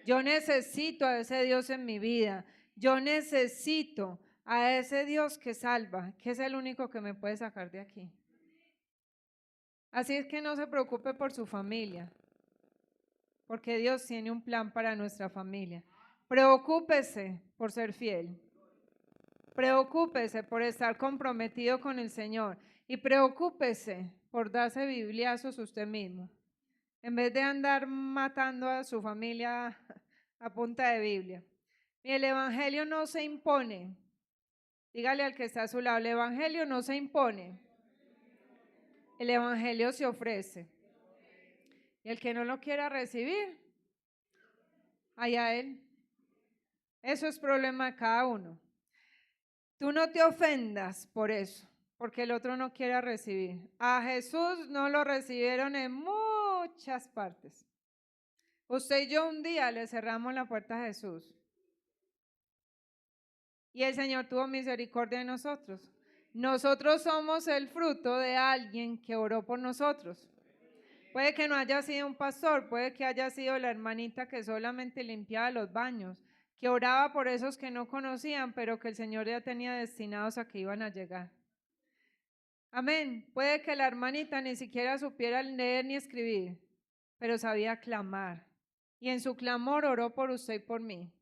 Yo necesito a ese Dios en mi vida. Yo necesito a ese Dios que salva, que es el único que me puede sacar de aquí. Así es que no se preocupe por su familia, porque Dios tiene un plan para nuestra familia. Preocúpese por ser fiel. Preocúpese por estar comprometido con el Señor y preocúpese por darse bibliazos usted mismo. En vez de andar matando a su familia a punta de Biblia. Y el evangelio no se impone. Dígale al que está a su lado, el evangelio no se impone. El evangelio se ofrece. Y el que no lo quiera recibir, allá él. Eso es problema de cada uno. Tú no te ofendas por eso, porque el otro no quiera recibir. A Jesús no lo recibieron en muchas partes. Usted y yo un día le cerramos la puerta a Jesús. Y el Señor tuvo misericordia de nosotros. Nosotros somos el fruto de alguien que oró por nosotros. Puede que no haya sido un pastor, puede que haya sido la hermanita que solamente limpiaba los baños, que oraba por esos que no conocían, pero que el Señor ya tenía destinados a que iban a llegar. Amén. Puede que la hermanita ni siquiera supiera leer ni escribir, pero sabía clamar. Y en su clamor oró por usted y por mí.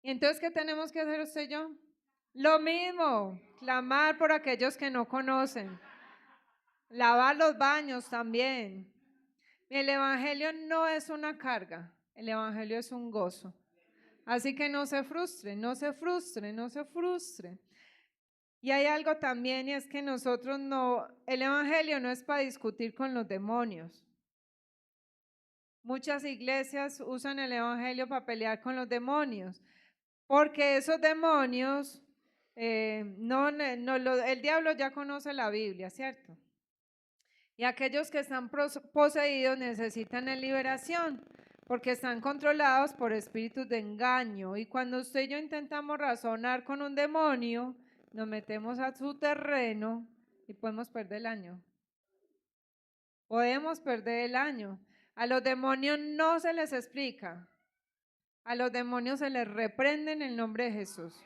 ¿Y entonces qué tenemos que hacer usted y yo? Lo mismo, clamar por aquellos que no conocen. Lavar los baños también. El evangelio no es una carga, el evangelio es un gozo. Así que no se frustre, no se frustre, no se frustre. Y hay algo también y es que nosotros el evangelio no es para discutir con los demonios. Muchas iglesias usan el evangelio para pelear con los demonios, porque esos demonios, el diablo ya conoce la Biblia, ¿cierto? Y aquellos que están poseídos necesitan liberación, porque están controlados por espíritus de engaño. Y cuando usted y yo intentamos razonar con un demonio, nos metemos a su terreno y podemos perder el año. Podemos perder el año. A los demonios no se les explica. A los demonios se les reprende en el nombre de Jesús.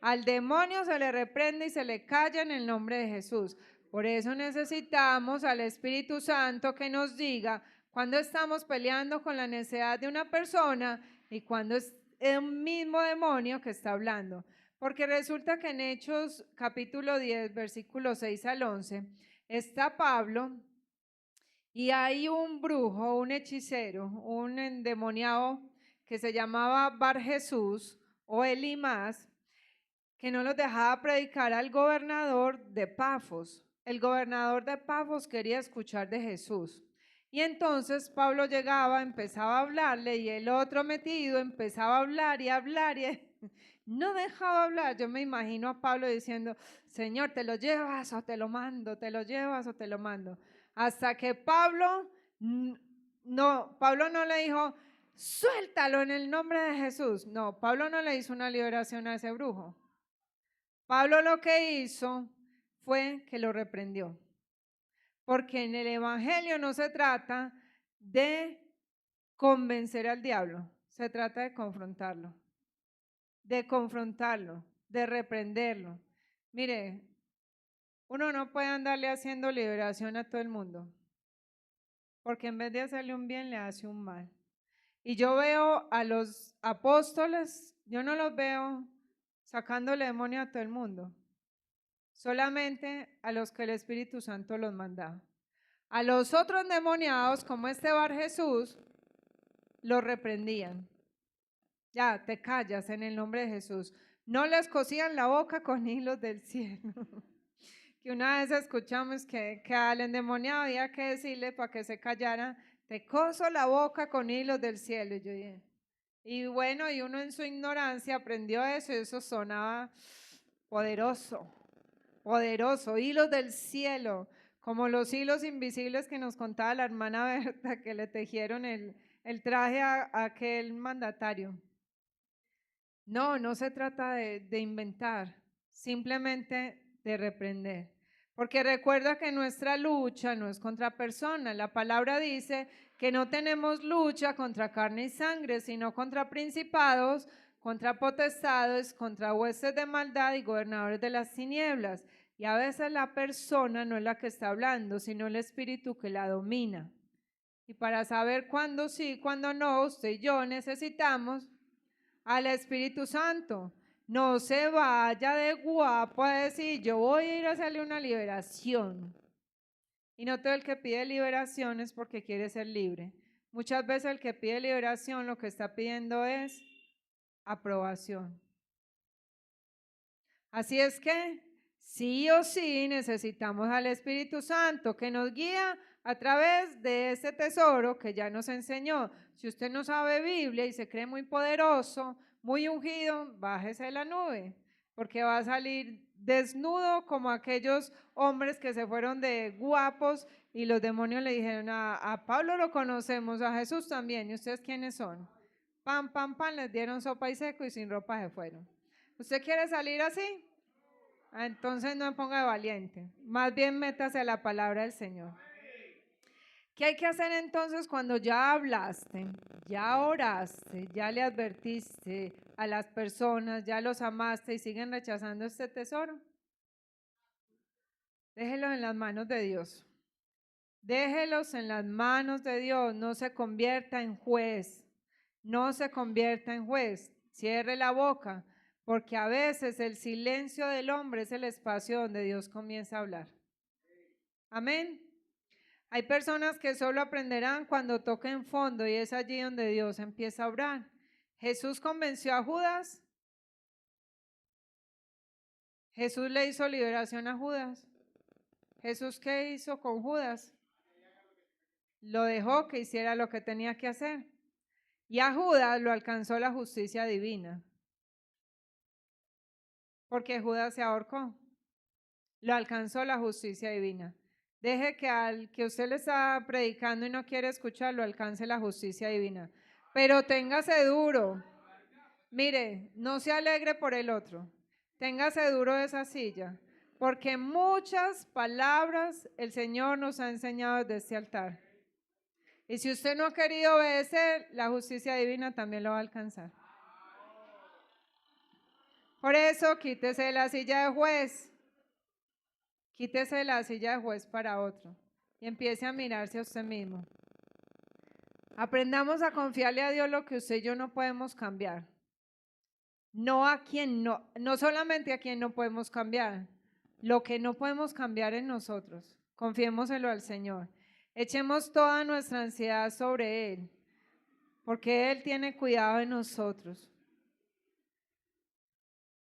Al demonio se le reprende y se le calla en el nombre de Jesús. Por eso necesitamos al Espíritu Santo que nos diga cuando estamos peleando con la necesidad de una persona y cuando es el mismo demonio que está hablando. Porque resulta que en Hechos capítulo 10, versículos 6 al 11, está Pablo Y hay un brujo, un hechicero, un endemoniado que se llamaba Bar Jesús o Elimas, que no los dejaba predicar al gobernador de Pafos. El gobernador de Pafos quería escuchar de Jesús. Y entonces Pablo llegaba, empezaba a hablarle y el otro metido empezaba a hablar y no dejaba hablar. Yo me imagino a Pablo diciendo, Señor, ¿te lo llevas o te lo mando? ¿Te lo llevas o te lo mando? Hasta que Pablo no le dijo, suéltalo en el nombre de Jesús. No, Pablo no le hizo una liberación a ese brujo. Pablo lo que hizo fue que lo reprendió. Porque en el evangelio no se trata de convencer al diablo, se trata de confrontarlo, de reprenderlo. Mire, uno no puede andarle haciendo liberación a todo el mundo, porque en vez de hacerle un bien, le hace un mal. Y yo veo a los apóstoles, yo no los veo sacándole demonio a todo el mundo, solamente a los que el Espíritu Santo los mandaba. A los otros endemoniados, como este Bar Jesús, los reprendían. Ya, te callas en el nombre de Jesús. No les cosían la boca con hilos del cielo. Que una vez escuchamos que al endemoniado había que decirle para que se callara, te coso la boca con hilos del cielo. Y bueno, y uno en su ignorancia aprendió eso y eso sonaba poderoso, poderoso, hilos del cielo, como los hilos invisibles que nos contaba la hermana Berta que le tejieron el traje a aquel mandatario. No se trata de inventar, simplemente de reprender. Porque recuerda que nuestra lucha no es contra personas. La palabra dice que no tenemos lucha contra carne y sangre, sino contra principados, contra potestades, contra huestes de maldad y gobernadores de las tinieblas. Y a veces la persona no es la que está hablando, sino el espíritu que la domina. Y para saber cuándo sí, cuándo no, usted y yo necesitamos al Espíritu Santo. No se vaya de guapo a decir, yo voy a ir a hacerle una liberación. Y no todo el que pide liberación es porque quiere ser libre. Muchas veces el que pide liberación lo que está pidiendo es aprobación. Así es que sí o sí necesitamos al Espíritu Santo que nos guía a través de ese tesoro que ya nos enseñó. Si usted no sabe Biblia y se cree muy poderoso, muy ungido, bájese de la nube, porque va a salir desnudo como aquellos hombres que se fueron de guapos y los demonios le dijeron a Pablo lo conocemos, a Jesús también, ¿y ustedes quiénes son? Pam, pam, pam, les dieron sopa y seco y sin ropa se fueron. ¿Usted quiere salir así? Entonces no me ponga de valiente, más bien métase a la palabra del Señor. ¿Qué hay que hacer entonces cuando ya hablaste, ya oraste, ya le advertiste a las personas, ya los amaste y siguen rechazando este tesoro? Déjelos en las manos de Dios. Déjelos en las manos de Dios. No se convierta en juez. No se convierta en juez. Cierre la boca, porque a veces el silencio del hombre es el espacio donde Dios comienza a hablar. Amén. Hay personas que solo aprenderán cuando toquen fondo y es allí donde Dios empieza a obrar. Jesús convenció a Judas. Jesús le hizo liberación a Judas. Jesús, ¿qué hizo con Judas? Lo dejó que hiciera lo que tenía que hacer. Y a Judas lo alcanzó la justicia divina. Porque Judas se ahorcó. Lo alcanzó la justicia divina. Deje que al que usted le está predicando y no quiere escucharlo, alcance la justicia divina. Pero téngase duro. Mire, no se alegre por el otro. Téngase duro de esa silla. Porque muchas palabras el Señor nos ha enseñado desde este altar. Y si usted no ha querido obedecer, la justicia divina también lo va a alcanzar. Por eso, quítese de la silla de juez. Quítese de la silla de juez para otro. Y empiece a mirarse a usted mismo. Aprendamos a confiarle a Dios lo que usted y yo no podemos cambiar. No solamente a quien no podemos cambiar, lo que no podemos cambiar en nosotros. Confiémoselo al Señor. Echemos toda nuestra ansiedad sobre Él, porque Él tiene cuidado de nosotros.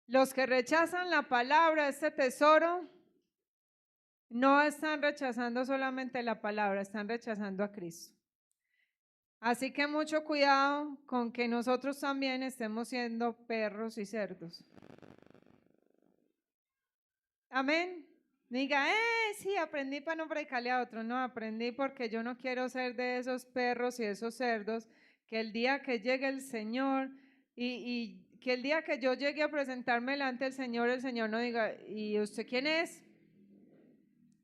Los que rechazan la palabra, este tesoro, no están rechazando solamente la palabra, están rechazando a Cristo. Así que mucho cuidado con que nosotros también estemos siendo perros y cerdos. Amén. Diga, sí, aprendí para no predicarle a otro. No, aprendí porque yo no quiero ser de esos perros y esos cerdos que el día que llegue el Señor y que el día que yo llegue a presentarme delante del Señor, el Señor no diga, ¿y usted quién es?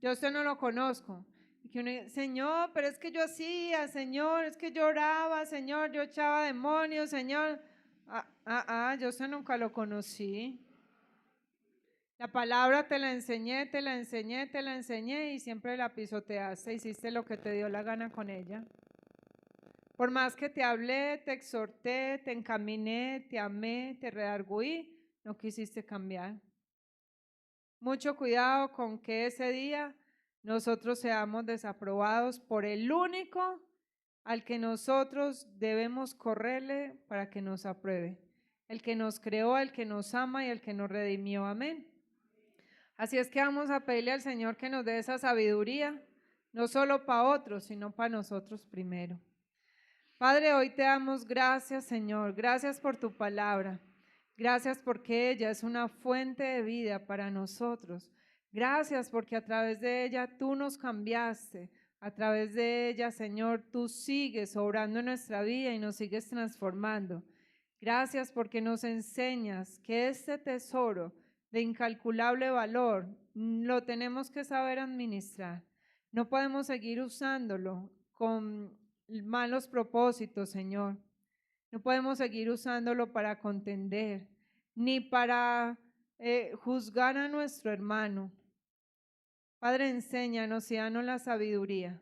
Yo a usted no lo conozco. Y que uno diga, Señor, pero es que yo hacía, Señor, es que yo oraba, Señor, yo echaba demonios, Señor. Yo a usted nunca lo conocí. La palabra te la enseñé, te la enseñé, te la enseñé y siempre la pisoteaste, hiciste lo que te dio la gana con ella. Por más que te hablé, te exhorté, te encaminé, te amé, te redarguí, no quisiste cambiar. Mucho cuidado con que ese día nosotros seamos desaprobados por el único al que nosotros debemos correrle para que nos apruebe. El que nos creó, el que nos ama y el que nos redimió. Amén. Así es que vamos a pedirle al Señor que nos dé esa sabiduría, no solo para otros, sino para nosotros primero. Padre, hoy te damos gracias, Señor. Gracias por tu palabra. Gracias porque ella es una fuente de vida para nosotros. Gracias porque a través de ella tú nos cambiaste. A través de ella, Señor, tú sigues obrando en nuestra vida y nos sigues transformando. Gracias porque nos enseñas que este tesoro de incalculable valor lo tenemos que saber administrar. No podemos seguir usándolo con malos propósitos, Señor. No podemos seguir usándolo para contender, ni para juzgar a nuestro hermano. Padre, enséñanos y danos la sabiduría,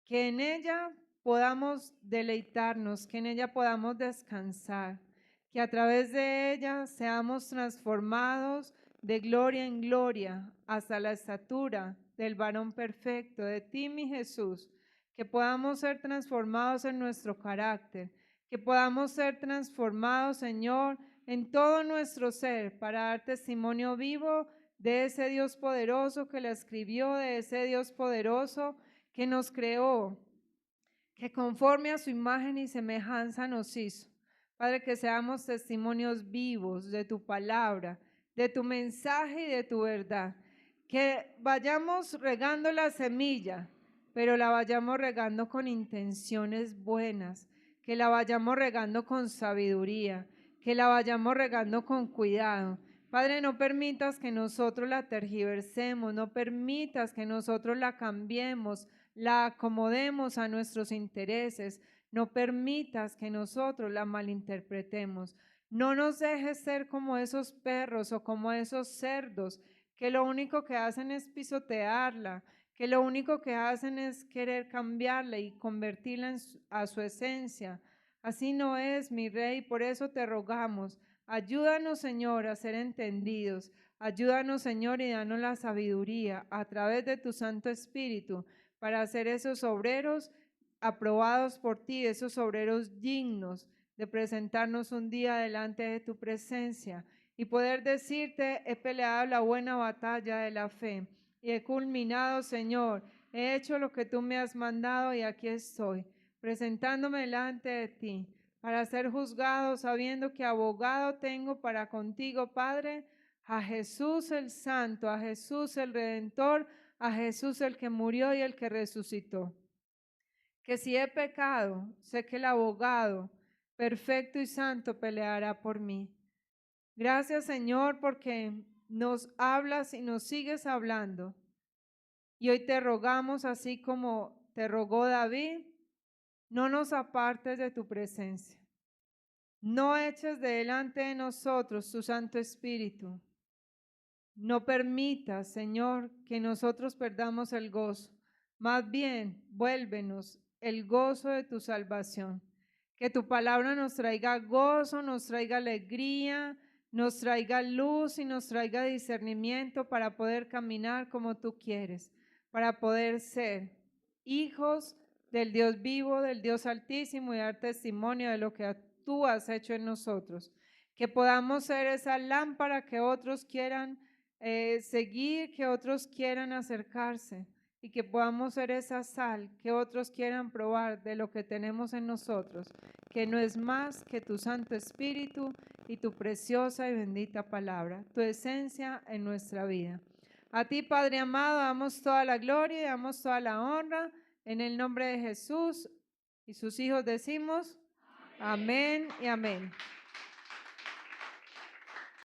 que en ella podamos deleitarnos, que en ella podamos descansar, que a través de ella seamos transformados de gloria en gloria hasta la estatura del varón perfecto, de ti, mi Jesús, que podamos ser transformados en nuestro carácter, que podamos ser transformados, Señor, en todo nuestro ser para dar testimonio vivo de ese Dios poderoso que la escribió, de ese Dios poderoso que nos creó, que conforme a su imagen y semejanza nos hizo. Padre, que seamos testimonios vivos de tu palabra, de tu mensaje y de tu verdad. Que vayamos regando la semilla, pero la vayamos regando con intenciones buenas, que la vayamos regando con sabiduría, que la vayamos regando con cuidado. Padre, no permitas que nosotros la tergiversemos, no permitas que nosotros la cambiemos, la acomodemos a nuestros intereses. No permitas que nosotros la malinterpretemos. No nos dejes ser como esos perros o como esos cerdos que lo único que hacen es pisotearla, que lo único que hacen es querer cambiarla y convertirla a su esencia. Así no es, mi Rey, por eso te rogamos. Ayúdanos, Señor, a ser entendidos. Ayúdanos, Señor, y danos la sabiduría a través de tu Santo Espíritu para ser esos obreros aprobados por ti, esos obreros dignos de presentarnos un día delante de tu presencia y poder decirte, he peleado la buena batalla de la fe y he culminado, Señor, he hecho lo que tú me has mandado y aquí estoy, presentándome delante de ti para ser juzgado, sabiendo que abogado tengo para contigo, Padre, a Jesús el Santo, a Jesús el Redentor, a Jesús el que murió y el que resucitó. Que si he pecado, sé que el abogado perfecto y santo peleará por mí. Gracias, Señor, porque nos hablas y nos sigues hablando. Y hoy te rogamos, así como te rogó David, no nos apartes de tu presencia. No eches delante de nosotros tu Santo Espíritu. No permitas, Señor, que nosotros perdamos el gozo. Más bien, vuélvenos el gozo de tu salvación. Que tu palabra nos traiga gozo, nos traiga alegría, nos traiga luz y nos traiga discernimiento para poder caminar como tú quieres, para poder ser hijos del Dios vivo, del Dios altísimo, y dar testimonio de lo que tú has hecho en nosotros. Que podamos ser esa lámpara que otros quieran seguir, que otros quieran acercarse, y que podamos ser esa sal que otros quieran probar de lo que tenemos en nosotros, que no es más que tu Santo Espíritu y tu preciosa y bendita palabra, tu esencia en nuestra vida. A ti, Padre amado, damos toda la gloria y damos toda la honra en el nombre de Jesús, y sus hijos decimos amén y amén.